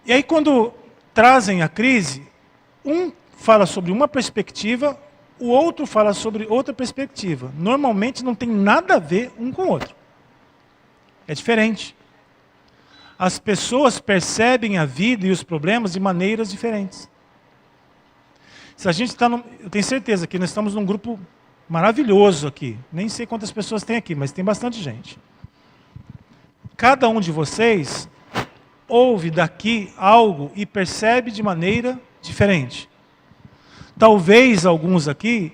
S1: E aí quando trazem a crise, um fala sobre uma perspectiva, o outro fala sobre outra perspectiva. Normalmente não tem nada a ver um com o outro. É diferente. As pessoas percebem a vida e os problemas de maneiras diferentes. Se a gente está eu tenho certeza que nós estamos num grupo maravilhoso aqui. Nem sei quantas pessoas tem aqui, mas tem bastante gente. Cada um de vocês ouve daqui algo e percebe de maneira diferente. Talvez alguns aqui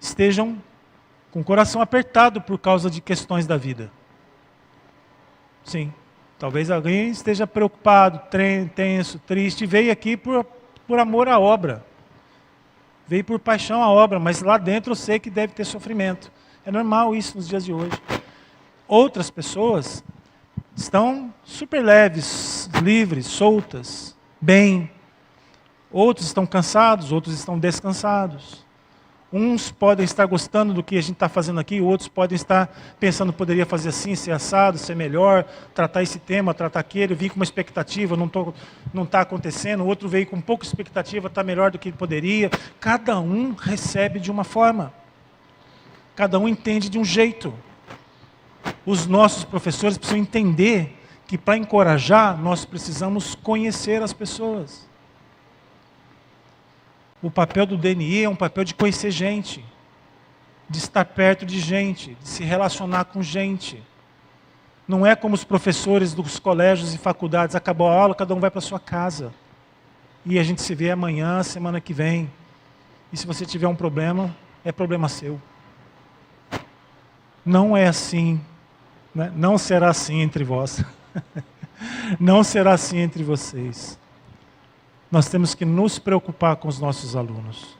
S1: estejam com o coração apertado por causa de questões da vida. Sim, talvez alguém esteja preocupado, tenso, triste, veio aqui por amor à obra. Veio por paixão à obra, mas lá dentro eu sei que deve ter sofrimento. É normal isso nos dias de hoje. Outras pessoas estão super leves, livres, soltas, bem. Outros estão cansados, outros estão descansados. Uns podem estar gostando do que a gente está fazendo aqui, outros podem estar pensando que poderia fazer assim, ser assado, ser melhor, tratar esse tema, tratar aquele, vir com uma expectativa, não está acontecendo, o outro veio com pouca expectativa, está melhor do que poderia. Cada um recebe de uma forma. Cada um entende de um jeito. Os nossos professores precisam entender que para encorajar, nós precisamos conhecer as pessoas. O papel do DNI é um papel de conhecer gente, de estar perto de gente, de se relacionar com gente. Não é como os professores dos colégios e faculdades, acabou a aula, cada um vai para a sua casa. E a gente se vê amanhã, semana que vem. E se você tiver um problema, é problema seu. Não é assim, né? Não será assim entre vós. Não será assim entre vocês. Nós temos que nos preocupar com os nossos alunos.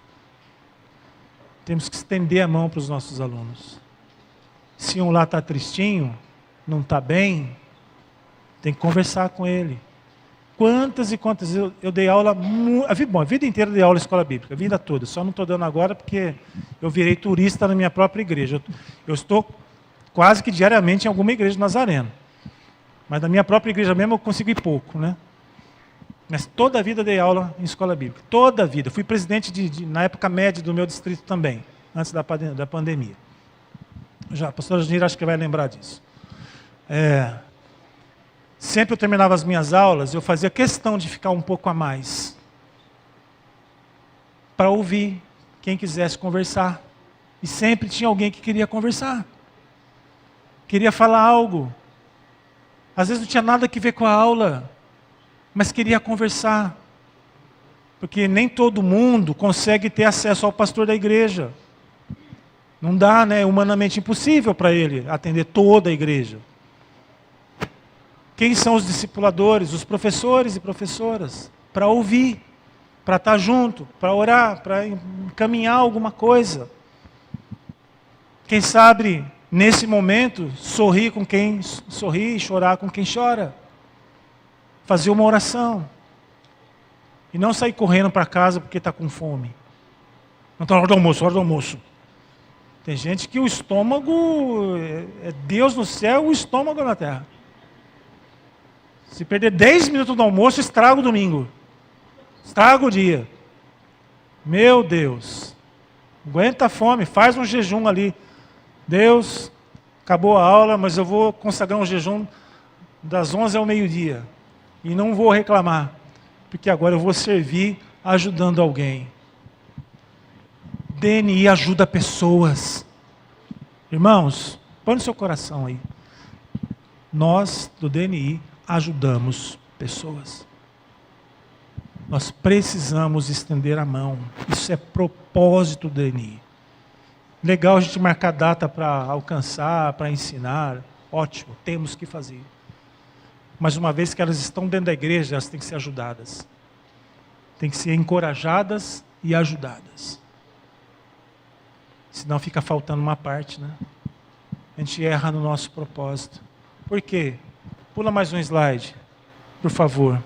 S1: Temos que estender a mão para os nossos alunos. Se um lá está tristinho, não está bem, tem que conversar com ele. Quantas e quantas eu dei aula, a vida inteira eu dei aula em escola bíblica, a vida toda. Só não estou dando agora porque eu virei turista na minha própria igreja. Eu estou quase que diariamente em alguma igreja nazarena. Mas na minha própria igreja mesmo eu consigo ir pouco, né? Mas toda a vida dei aula em escola bíblica. Toda a vida. Fui presidente na época média do meu distrito também, antes da pandemia. A pastora Janira acho que vai lembrar disso. Sempre eu terminava as minhas aulas, eu fazia questão de ficar um pouco a mais. Para ouvir quem quisesse conversar. E sempre tinha alguém que queria conversar. Queria falar algo. Às vezes não tinha nada a ver com a aula, mas queria conversar. Porque nem todo mundo consegue ter acesso ao pastor da igreja. Não dá, né? É humanamente impossível para ele atender toda a igreja. Quem são os discipuladores? Os professores e professoras. Para ouvir, para estar junto, para orar, para encaminhar alguma coisa. Quem sabe, nesse momento, sorrir com quem sorri e chorar com quem chora. Fazer uma oração. E não sair correndo para casa porque está com fome. Não está na hora do almoço, hora do almoço. Tem gente que o estômago é Deus no céu, o estômago na terra. Se perder 10 minutos do almoço, estraga o domingo. Estraga o dia. Meu Deus. Aguenta a fome, faz um jejum ali. Deus, acabou a aula, mas eu vou consagrar um jejum das 11 ao meio-dia. E não vou reclamar, porque agora eu vou servir ajudando alguém. DNI ajuda pessoas. Irmãos, põe no seu coração aí. Nós, do DNI, ajudamos pessoas. Nós precisamos estender a mão. Isso é propósito do DNI. Legal a gente marcar data para alcançar, para ensinar. Ótimo, temos que fazer. Mas uma vez que elas estão dentro da igreja, elas têm que ser ajudadas. Têm que ser encorajadas e ajudadas. Senão fica faltando uma parte, né? A gente erra no nosso propósito. Por quê? Pula mais um slide, por favor.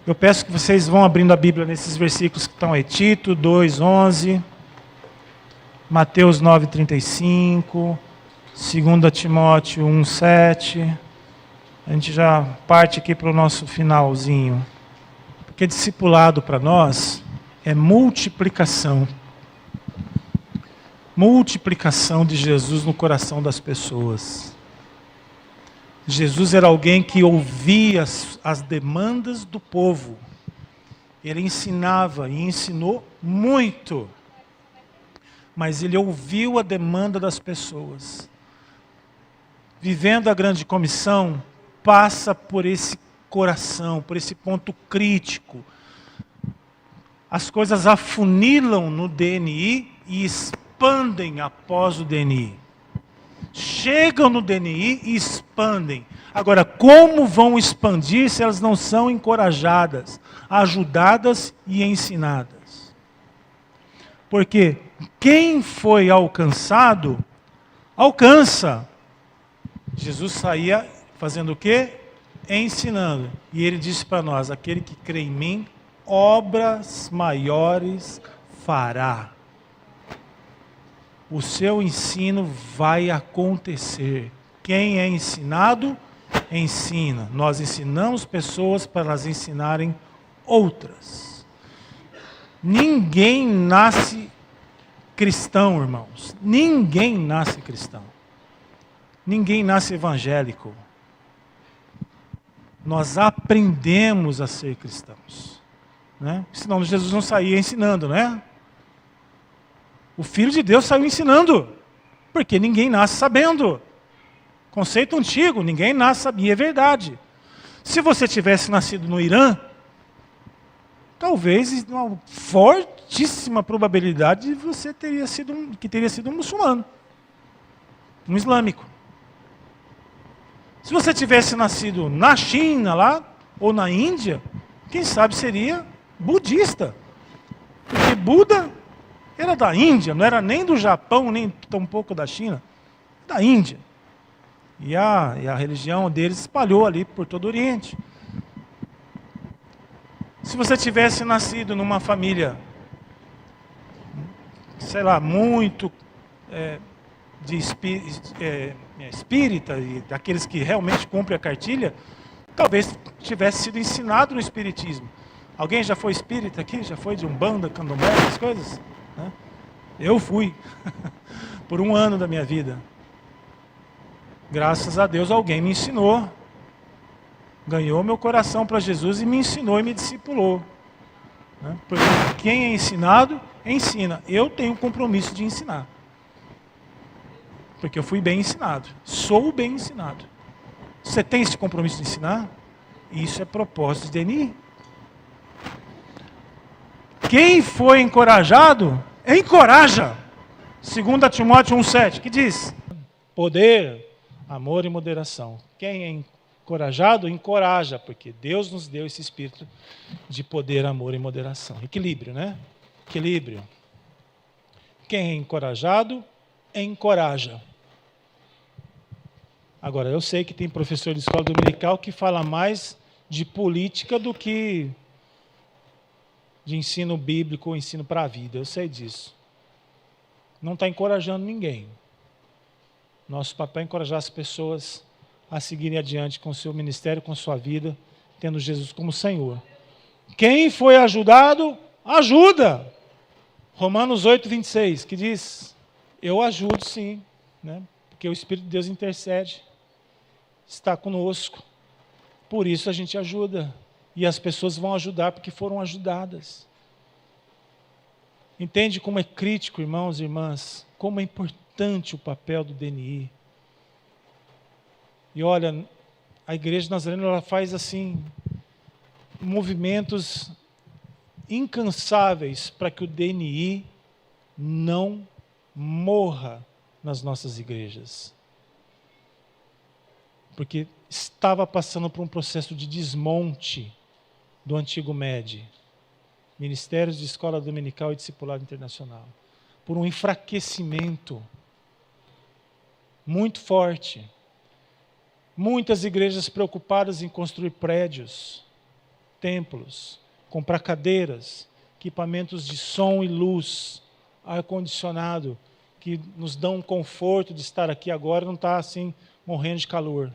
S1: Eu peço que vocês vão abrindo a Bíblia nesses versículos que estão aí. Tito 2:11, Mateus 9:35, 2 Timóteo 1:7. A gente já parte aqui para o nosso finalzinho. Porque discipulado para nós é multiplicação. Multiplicação de Jesus no coração das pessoas. Jesus era alguém que ouvia as demandas do povo. Ele ensinava e ensinou muito. Mas ele ouviu a demanda das pessoas. Vivendo a grande comissão, passa por esse coração, por esse ponto crítico. As coisas afunilam no DNI e expandem após o DNI. Chegam no DNI e expandem. Agora, como vão expandir se elas não são encorajadas, ajudadas e ensinadas? Porque quem foi alcançado, alcança. Jesus saía fazendo o quê? Ensinando. E ele disse para nós, aquele que crê em mim, obras maiores fará. O seu ensino vai acontecer. Quem é ensinado, ensina. Nós ensinamos pessoas para elas ensinarem outras. Ninguém nasce cristão, irmãos. Ninguém nasce cristão. Ninguém nasce evangélico. Nós aprendemos a ser cristãos, né? Senão Jesus não saía ensinando, né? O Filho de Deus saiu ensinando, porque ninguém nasce sabendo. Conceito antigo, ninguém nasce sabendo, e é verdade. Se você tivesse nascido no Irã, talvez, uma fortíssima probabilidade, você teria sido um muçulmano, um islâmico. Se você tivesse nascido na China lá, ou na Índia, quem sabe seria budista. Porque Buda era da Índia, não era nem do Japão, nem tampouco da China, da Índia. E a religião deles espalhou ali por todo o Oriente. Se você tivesse nascido numa família, sei lá, muito espírita, e daqueles que realmente cumprem a cartilha, talvez tivesse sido ensinado no espiritismo. Alguém já foi espírita aqui? Já foi de Umbanda, Candomblé, essas coisas? Né? Eu fui, por 1 ano da minha vida. Graças a Deus alguém me ensinou. Ganhou meu coração para Jesus e me ensinou e me discipulou. Né? Porque quem é ensinado, ensina. Eu tenho um compromisso de ensinar. Porque eu fui bem ensinado. Sou bem ensinado. Você tem esse compromisso de ensinar? Isso é propósito de DNI. Quem foi encorajado, encoraja. 2 Timóteo 1,7, que diz? Poder, amor e moderação. Quem é encorajado, encoraja, porque Deus nos deu esse espírito de poder, amor e moderação. Equilíbrio, né? Equilíbrio. Quem é encorajado, encoraja. Agora, eu sei que tem professor de escola dominical que fala mais de política do que de ensino bíblico ou ensino para a vida. Eu sei disso. Não está encorajando ninguém. Nosso papel é encorajar as pessoas a seguirem adiante com o seu ministério, com a sua vida, tendo Jesus como Senhor. Quem foi ajudado, ajuda. Romanos 8:26, que diz, eu ajudo sim, né? Porque o Espírito de Deus intercede, está conosco. Por isso a gente ajuda. E as pessoas vão ajudar porque foram ajudadas. Entende como é crítico, irmãos e irmãs? Como é importante o papel do DNI. E olha, a Igreja Nazarena ela faz assim, movimentos incansáveis para que o DNI não morra nas nossas igrejas. Porque estava passando por um processo de desmonte do antigo MED, Ministérios de Escola Dominical e Discipulado Internacional, por um enfraquecimento muito forte. Muitas igrejas preocupadas em construir prédios, templos, comprar cadeiras, equipamentos de som e luz, ar-condicionado, que nos dão um conforto de estar aqui agora, não está assim morrendo de calor.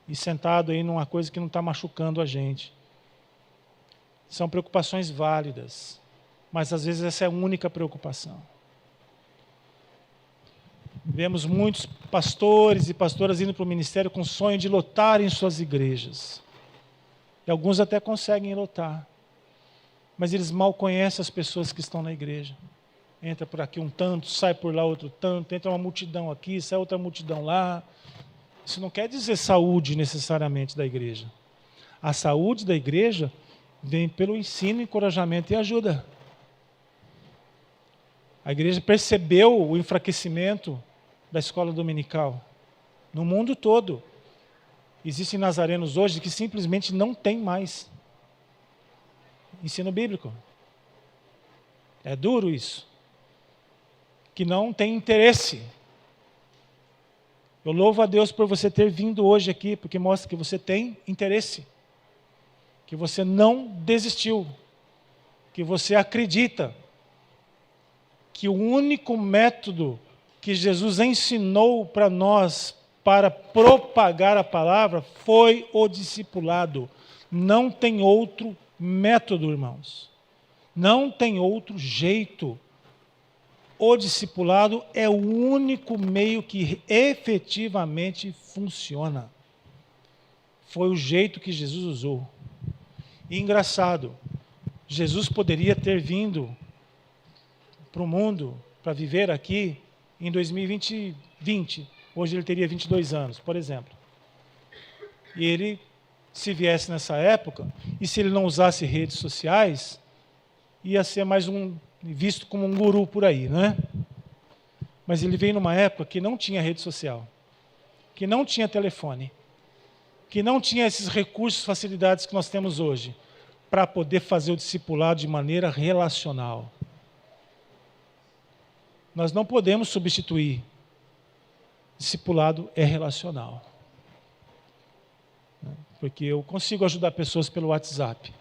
S1: E sentado aí numa coisa que não está machucando a gente. São preocupações válidas, mas às vezes essa é a única preocupação. Vemos muitos pastores e pastoras indo para o ministério com o sonho de lotarem suas igrejas. E alguns até conseguem lotar. Mas eles mal conhecem as pessoas que estão na igreja. Entra por aqui um tanto, sai por lá outro tanto, entra uma multidão aqui, sai outra multidão lá. Isso não quer dizer saúde necessariamente da igreja. A saúde da igreja vem pelo ensino, encorajamento e ajuda. A igreja percebeu o enfraquecimento da escola dominical no mundo todo. Existem nazarenos hoje que simplesmente não tem mais ensino bíblico. É duro isso. Que não tem interesse. Eu louvo a Deus por você ter vindo hoje aqui, porque mostra que você tem interesse. Que você não desistiu. Que você acredita que o único método que Jesus ensinou para nós para propagar a palavra foi o discipulado. Não tem outro método, irmãos. Não tem outro jeito. O discipulado é o único meio que efetivamente funciona. Foi o jeito que Jesus usou. E engraçado, Jesus poderia ter vindo para o mundo, para viver aqui, em 2020. Hoje ele teria 22 anos, por exemplo. E ele, se viesse nessa época, e se ele não usasse redes sociais, ia ser mais visto como um guru por aí, não é? Mas ele veio numa época que não tinha rede social, que não tinha telefone, que não tinha esses recursos, facilidades que nós temos hoje, para poder fazer o discipulado de maneira relacional. Nós não podemos substituir. Discipulado é relacional. Porque eu consigo ajudar pessoas pelo WhatsApp.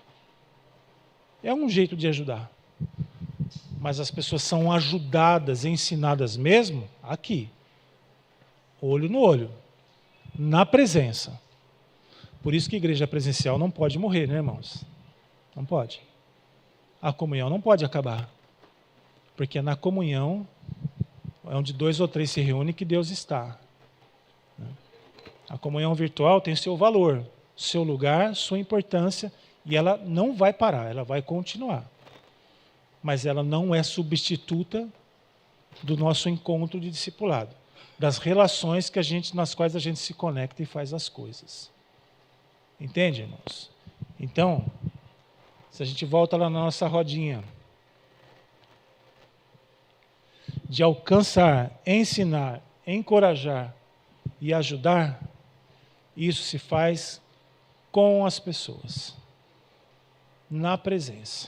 S1: É um jeito de ajudar. Mas as pessoas são ajudadas, ensinadas mesmo aqui. Olho no olho. Na presença. Por isso que a igreja presencial não pode morrer, né, irmãos? Não pode. A comunhão não pode acabar. Porque na comunhão é onde 2 ou 3 se reúnem que Deus está. A comunhão virtual tem seu valor, seu lugar, sua importância, e ela não vai parar, ela vai continuar. Mas ela não é substituta do nosso encontro de discipulado, das relações nas quais a gente se conecta e faz as coisas. Entende, irmãos? Então, se a gente volta lá na nossa rodinha, de alcançar, ensinar, encorajar e ajudar, isso se faz com as pessoas, na presença.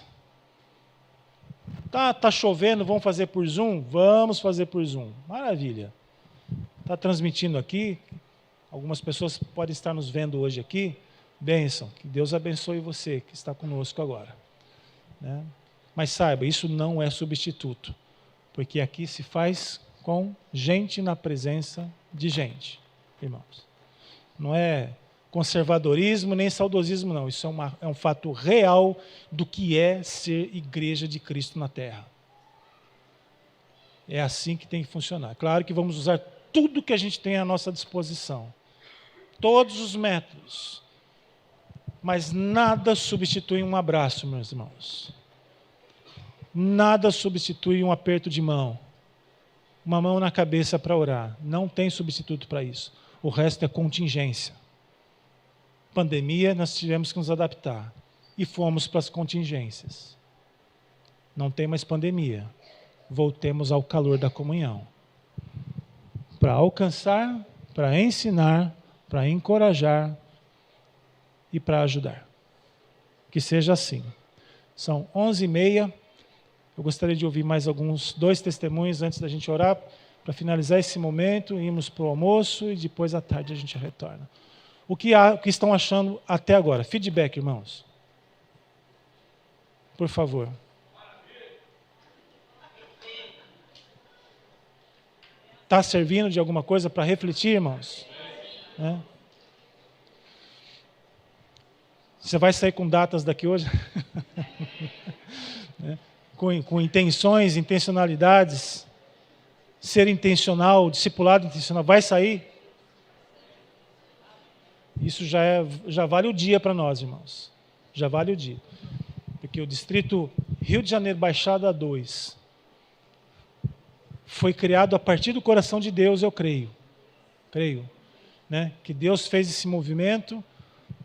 S1: Tá chovendo, vamos fazer por Zoom? Vamos fazer por Zoom. Maravilha. Está transmitindo aqui, algumas pessoas podem estar nos vendo hoje aqui. Bênção, que Deus abençoe você que está conosco agora. Né? Mas saiba, isso não é substituto. Porque aqui se faz com gente na presença de gente, irmãos. Não é conservadorismo nem saudosismo, não. Isso é um fato real do que é ser igreja de Cristo na terra. É assim que tem que funcionar. Claro que vamos usar tudo que a gente tem à nossa disposição. Todos os métodos. Mas nada substitui um abraço, meus irmãos. Nada substitui um aperto de mão. Uma mão na cabeça para orar. Não tem substituto para isso. O resto é contingência. Pandemia, nós tivemos que nos adaptar. E fomos para as contingências. não tem mais pandemia. Voltemos ao calor da comunhão. Para alcançar, para ensinar, para encorajar e para ajudar. Que seja assim. São 11h30. Eu gostaria de ouvir mais 2 testemunhos antes da gente orar, para finalizar esse momento, irmos para o almoço e depois à tarde a gente retorna. O que estão achando até agora? Feedback, irmãos. Por favor. Está servindo de alguma coisa para refletir, irmãos? Né? Você vai sair com datas daqui hoje? Né? Com intenções, intencionalidades, ser intencional, discipulado intencional, vai sair? Isso já vale o dia para nós, irmãos. Já vale o dia. Porque o distrito Rio de Janeiro, Baixada 2, foi criado a partir do coração de Deus, eu creio. Creio. Né? Que Deus fez esse movimento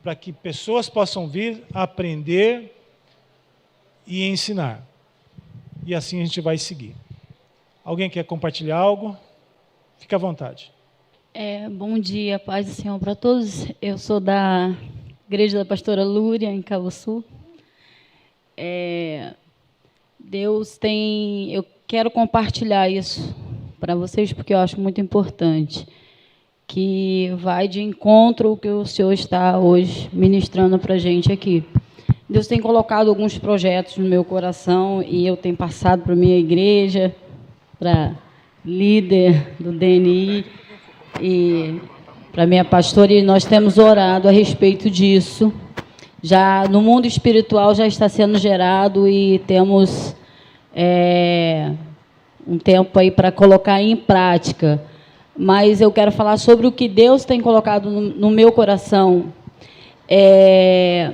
S1: para que pessoas possam vir aprender e ensinar. E assim a gente vai seguir. Alguém quer compartilhar algo? Fique à vontade.
S5: Bom dia, paz do Senhor para todos. Eu sou da Igreja da Pastora Lúria, em Cabo Sul. Eu quero compartilhar isso para vocês, porque eu acho muito importante, que vai de encontro ao que o Senhor está hoje ministrando para a gente aqui. Deus tem colocado alguns projetos no meu coração e eu tenho passado para a minha igreja, para líder do DNI e para a minha pastora, e nós temos orado a respeito disso. Já no mundo espiritual já está sendo gerado e temos um tempo aí para colocar em prática. Mas eu quero falar sobre o que Deus tem colocado no meu coração. É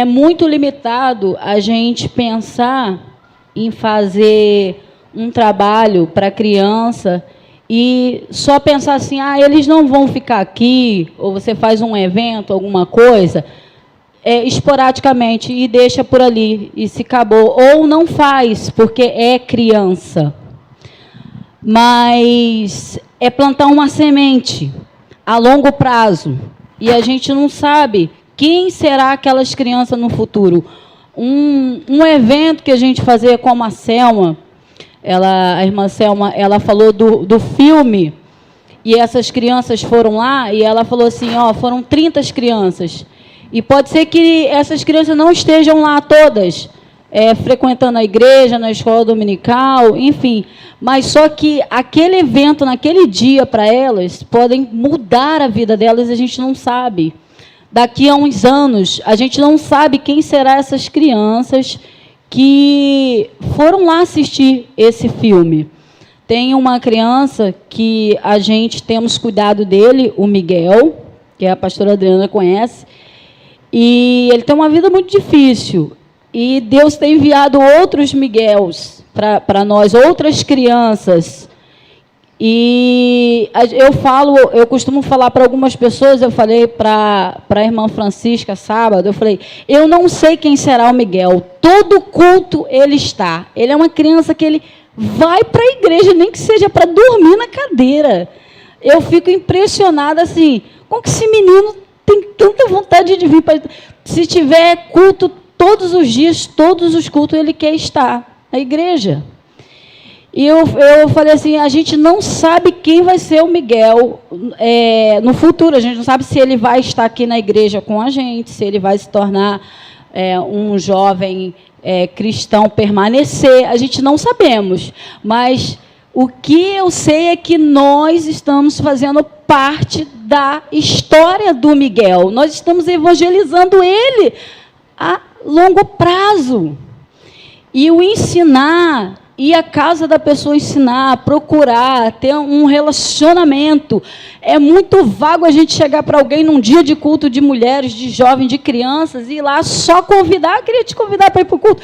S5: muito limitado a gente pensar em fazer um trabalho para criança e só pensar assim, eles não vão ficar aqui, ou você faz um evento, alguma coisa, esporadicamente e deixa por ali e se acabou. Ou não faz, porque é criança. Mas é plantar uma semente a longo prazo. E a gente não sabe quem será aquelas crianças no futuro. Um evento que a gente fazia com a Selma, a irmã Selma, ela falou do filme, e essas crianças foram lá, e ela falou assim, foram 30 crianças. E pode ser que essas crianças não estejam lá todas, frequentando a igreja, na escola dominical, enfim. Mas só que aquele evento, naquele dia, para elas, podem mudar a vida delas, e a gente não sabe. Daqui a uns anos, a gente não sabe quem serão essas crianças que foram lá assistir esse filme. Tem uma criança que a gente temos cuidado dele, o Miguel, que a pastora Adriana conhece, e ele tem uma vida muito difícil. E Deus tem enviado outros Miguéis para nós, outras crianças. E eu costumo falar para algumas pessoas, eu falei para a irmã Francisca sábado, eu falei, eu não sei quem será o Miguel, todo culto ele está. Ele é uma criança que ele vai para a igreja, nem que seja para dormir na cadeira. Eu fico impressionada, assim, como que esse menino tem tanta vontade de vir para... Se tiver culto todos os dias, todos os cultos, ele quer estar na igreja. E eu falei assim, a gente não sabe quem vai ser o Miguel no futuro. A gente não sabe se ele vai estar aqui na igreja com a gente, se ele vai se tornar um jovem cristão, permanecer. A gente não sabemos. Mas o que eu sei é que nós estamos fazendo parte da história do Miguel. Nós estamos evangelizando ele a longo prazo. E o ensinar... ir à casa da pessoa ensinar, procurar, ter um relacionamento. É muito vago a gente chegar para alguém num dia de culto de mulheres, de jovens, de crianças, e ir lá só convidar. Eu queria te convidar para ir para o culto.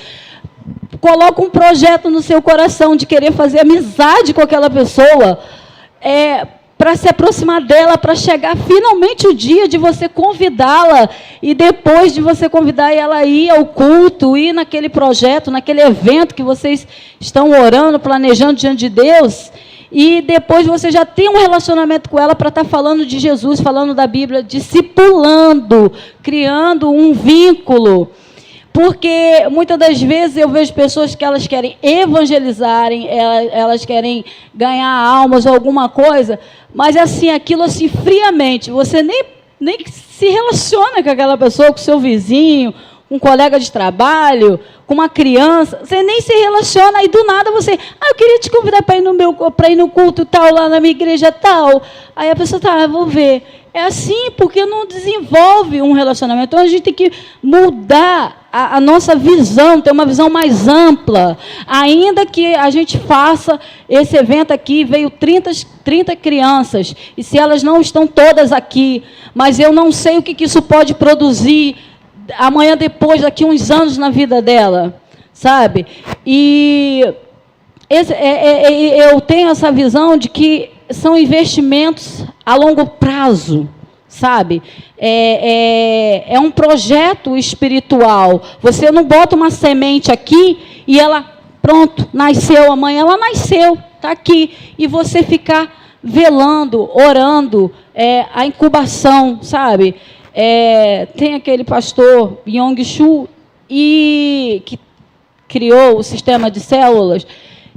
S5: Coloca um projeto no seu coração de querer fazer amizade com aquela pessoa, para se aproximar dela, para chegar finalmente o dia de você convidá-la e depois de você convidar ela a ir ao culto, ir naquele projeto, naquele evento que vocês estão orando, planejando diante de Deus, e depois você já tem um relacionamento com ela para estar falando de Jesus, falando da Bíblia, discipulando, criando um vínculo. Porque muitas das vezes eu vejo pessoas que elas querem evangelizarem, elas querem ganhar almas ou alguma coisa, mas assim, aquilo assim, friamente, você nem se relaciona com aquela pessoa, com o seu vizinho, com um colega de trabalho, com uma criança, você nem se relaciona, e do nada você, eu queria te convidar para ir no culto tal, lá na minha igreja tal. Aí a pessoa eu vou ver. É assim, porque não desenvolve um relacionamento. Então a gente tem que mudar a nossa visão, ter uma visão mais ampla. Ainda que a gente faça esse evento aqui, veio 30 crianças, e se elas não estão todas aqui, mas eu não sei o que isso pode produzir amanhã, depois, daqui uns anos na vida dela, sabe? E eu tenho essa visão de que são investimentos a longo prazo, sabe? É um projeto espiritual. Você não bota uma semente aqui e ela, pronto, nasceu amanhã, ela nasceu, está aqui. E você ficar velando, orando, a incubação, sabe? Tem aquele pastor Yong-Shu, que criou o sistema de células,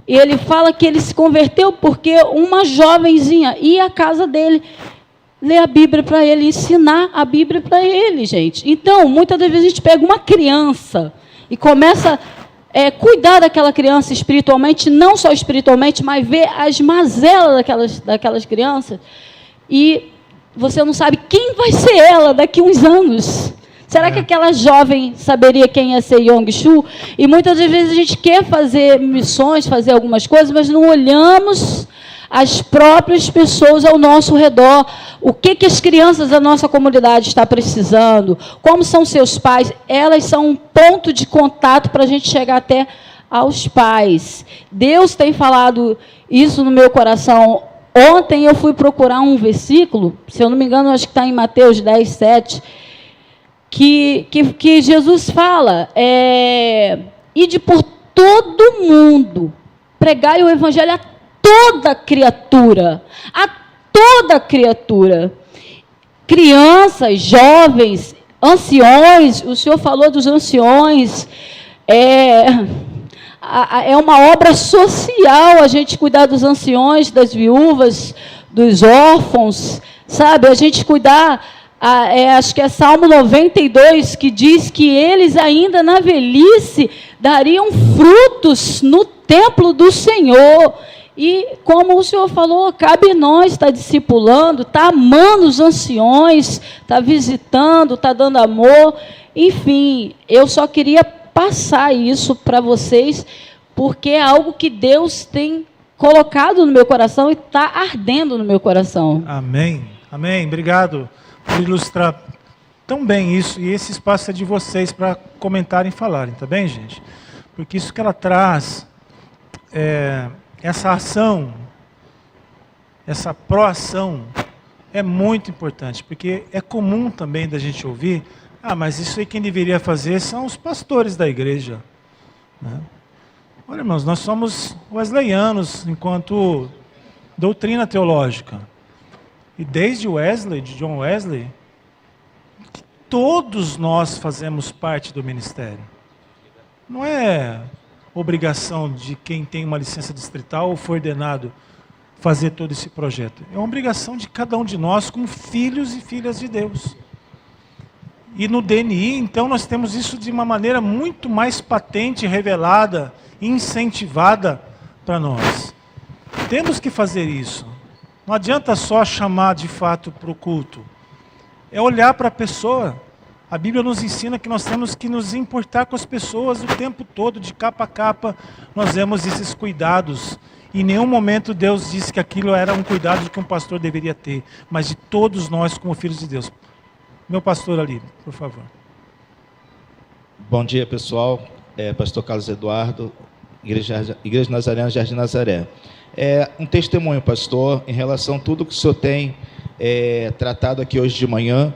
S5: e ele fala que ele se converteu porque uma jovenzinha ia à casa dele ler a Bíblia para ele, ensinar a Bíblia para ele, gente. Então, muitas das vezes a gente pega uma criança e começa a cuidar daquela criança espiritualmente, não só espiritualmente, mas ver as mazelas daquelas crianças, e você não sabe quem vai ser ela daqui a uns anos. Será que aquela jovem saberia quem ia ser Yong-Shu? E muitas das vezes a gente quer fazer missões, fazer algumas coisas, mas não olhamos as próprias pessoas ao nosso redor. O que as crianças da nossa comunidade estão precisando? Como são seus pais? Elas são um ponto de contato para a gente chegar até aos pais. Deus tem falado isso no meu coração. Ontem eu fui procurar um versículo, se eu não me engano, acho que está em Mateus 10, 7, que Jesus fala, ide por todo mundo, pregai o evangelho a toda criatura, crianças, jovens, anciões. O senhor falou dos anciões, é uma obra social a gente cuidar dos anciões, das viúvas, dos órfãos, sabe? A gente cuidar, acho que é Salmo 92, que diz que eles ainda na velhice dariam frutos no templo do Senhor. E como o senhor falou, cabe nós estar discipulando, estar amando os anciões, estar visitando, estar dando amor. Enfim, eu só queria passar isso para vocês, porque é algo que Deus tem colocado no meu coração e está ardendo no meu coração.
S1: Amém. Amém. Obrigado por ilustrar tão bem isso. E esse espaço é de vocês para comentarem e falarem, tá bem, gente? Porque isso que ela traz, essa ação, essa pró-ação, é muito importante. Porque é comum também da gente ouvir, mas isso aí quem deveria fazer são os pastores da igreja, né? Olha, irmãos, nós somos wesleyanos enquanto doutrina teológica. E desde Wesley, de John Wesley, todos nós fazemos parte do ministério. Não é obrigação de quem tem uma licença distrital ou foi ordenado fazer todo esse projeto. É uma obrigação de cada um de nós como filhos e filhas de Deus. E no DNI, então, nós temos isso de uma maneira muito mais patente, revelada, incentivada para nós. Temos que fazer isso. Não adianta só chamar de fato para o culto. É olhar para a pessoa. A Bíblia nos ensina que nós temos que nos importar com as pessoas o tempo todo, de capa a capa. Nós vemos esses cuidados. Em nenhum momento Deus disse que aquilo era um cuidado que um pastor deveria ter, mas de todos nós como filhos de Deus. Meu pastor ali, por favor.
S6: Bom dia, pessoal. Pastor Carlos Eduardo, Igreja Nazarena, Jardim Nazaré. Um testemunho, pastor, em relação a tudo que o senhor tem tratado aqui hoje de manhã.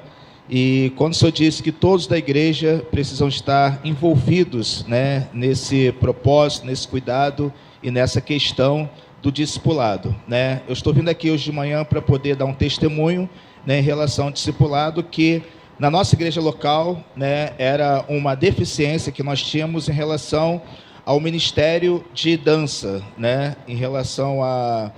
S6: E quando o senhor disse que todos da igreja precisam estar envolvidos, né, nesse propósito, nesse cuidado e nessa questão do discipulado, né? Eu estou vindo aqui hoje de manhã para poder dar um testemunho, né, em relação ao discipulado, que na nossa igreja local, né, era uma deficiência que nós tínhamos em relação ao ministério de dança, né, em relação a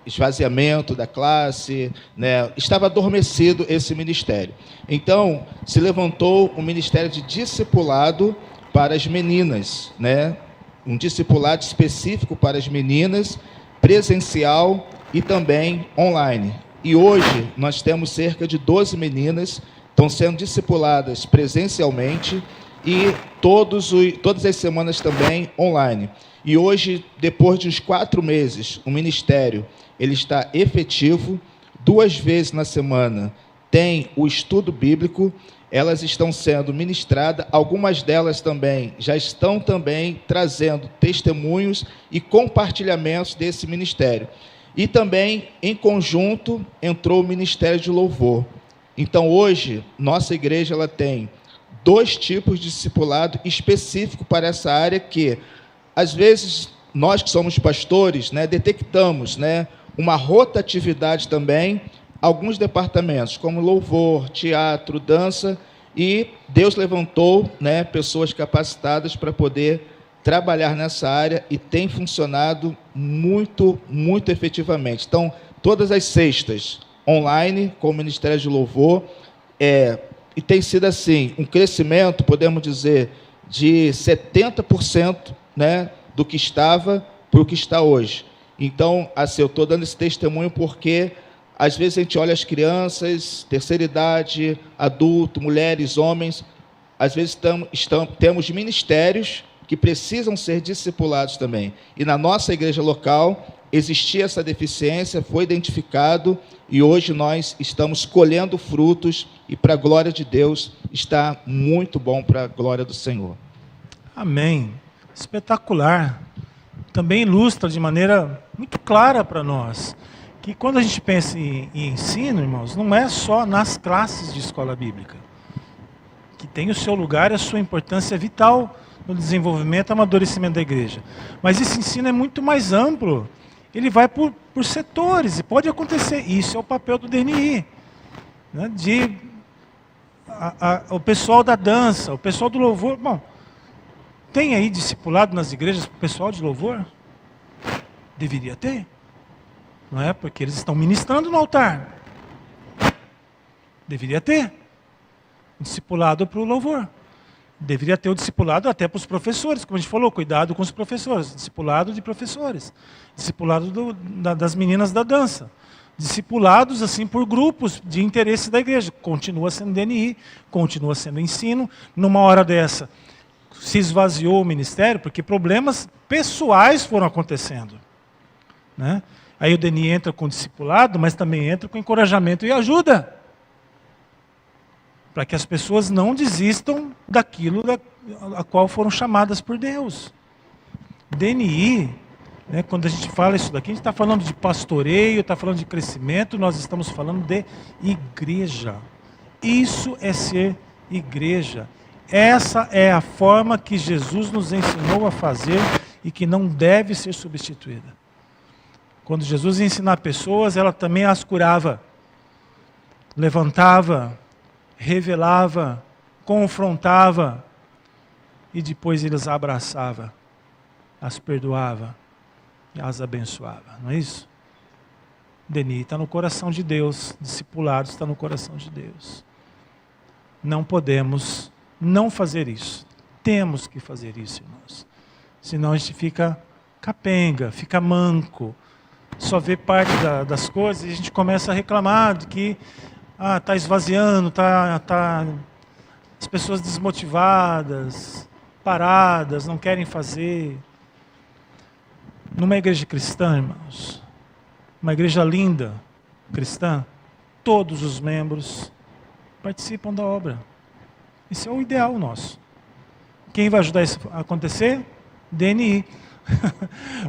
S6: esvaziamento da classe, né, estava adormecido esse ministério. Então, se levantou um ministério de discipulado para as meninas, né, um discipulado específico para as meninas, presencial e também online. E hoje nós temos cerca de 12 meninas que estão sendo discipuladas presencialmente e todas as semanas também online. E hoje, depois de uns 4 meses, o ministério ele está efetivo, 2 vezes na semana tem o estudo bíblico, elas estão sendo ministradas, algumas delas também já estão também trazendo testemunhos e compartilhamentos desse ministério. E também, em conjunto, entrou o Ministério de Louvor. Então, hoje, nossa igreja ela tem 2 tipos de discipulado específico para essa área que, às vezes, nós que somos pastores, né, detectamos, né, uma rotatividade também, alguns departamentos, como louvor, teatro, dança, e Deus levantou, né, pessoas capacitadas para poder trabalhar nessa área e tem funcionado muito, muito efetivamente. Então, todas as sextas, online, com o Ministério de Louvor, e tem sido assim, um crescimento, podemos dizer, de 70%, né, do que estava para o que está hoje. Então, assim, eu estou dando esse testemunho porque, às vezes, a gente olha as crianças, terceira idade, adulto, mulheres, homens, às vezes temos ministérios que precisam ser discipulados também. E na nossa igreja local existia essa deficiência, foi identificado, e hoje nós estamos colhendo frutos, e para a glória de Deus está muito bom para a glória do Senhor.
S1: Amém. Espetacular. Também ilustra de maneira muito clara para nós que quando a gente pensa em ensino, irmãos, não é só nas classes de escola bíblica, que tem o seu lugar e a sua importância vital no desenvolvimento e amadurecimento da igreja. Mas esse ensino é muito mais amplo. Ele vai por setores, e pode acontecer. Isso é o papel do DNI. Né? O pessoal da dança, o pessoal do louvor. Bom, tem aí discipulado nas igrejas para o pessoal de louvor? Deveria ter. Não é? Porque eles estão ministrando no altar. Deveria ter. Discipulado para o louvor. Deveria ter o discipulado até para os professores, como a gente falou, cuidado com os professores, discipulado de professores, discipulado das meninas da dança, discipulados assim por grupos de interesse da igreja. Continua sendo DNI, continua sendo ensino. Numa hora dessa, se esvaziou o ministério, porque problemas pessoais foram acontecendo. Né? Aí o DNI entra com discipulado, mas também entra com encorajamento e ajuda, para que as pessoas não desistam daquilo a qual foram chamadas por Deus. DNI, né, quando a gente fala isso daqui, a gente está falando de pastoreio, está falando de crescimento, nós estamos falando de igreja. Isso é ser igreja. Essa é a forma que Jesus nos ensinou a fazer e que não deve ser substituída. Quando Jesus ia ensinar pessoas, ela também as curava, levantava, revelava, confrontava, e depois ele as abraçava, as perdoava e as abençoava. Não é isso? DNI está no coração de Deus, discipulado está no coração de Deus. Não podemos não fazer isso. Temos que fazer isso, irmãos. Senão a gente fica capenga, fica manco, só vê parte das coisas e a gente começa a reclamar de que está esvaziando, as pessoas desmotivadas, paradas, não querem fazer. Numa igreja cristã, irmãos, uma igreja linda, cristã, todos os membros participam da obra. Esse é o ideal nosso. Quem vai ajudar isso a acontecer? DNI.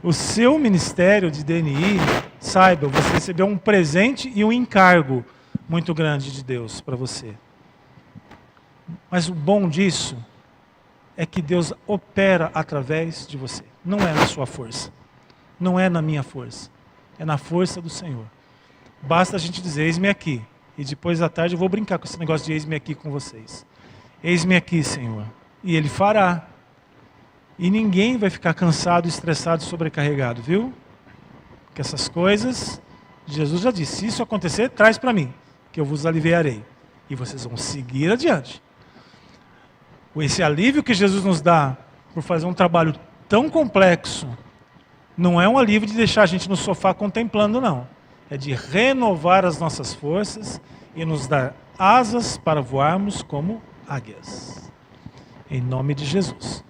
S1: o seu ministério de DNI, saiba, você recebeu um presente e um encargo muito grande de Deus para você. Mas o bom disso é que Deus opera através de você. Não é na sua força. Não é na minha força. É na força do Senhor. Basta a gente dizer, eis-me aqui. E depois à tarde eu vou brincar com esse negócio de eis-me aqui com vocês. Eis-me aqui, Senhor. E Ele fará. E ninguém vai ficar cansado, estressado, sobrecarregado, viu? Porque essas coisas, Jesus já disse, se isso acontecer, traz para mim, que eu vos aliviarei. E vocês vão seguir adiante. Esse alívio que Jesus nos dá por fazer um trabalho tão complexo, não é um alívio de deixar a gente no sofá contemplando, não. É de renovar as nossas forças e nos dar asas para voarmos como águias. Em nome de Jesus.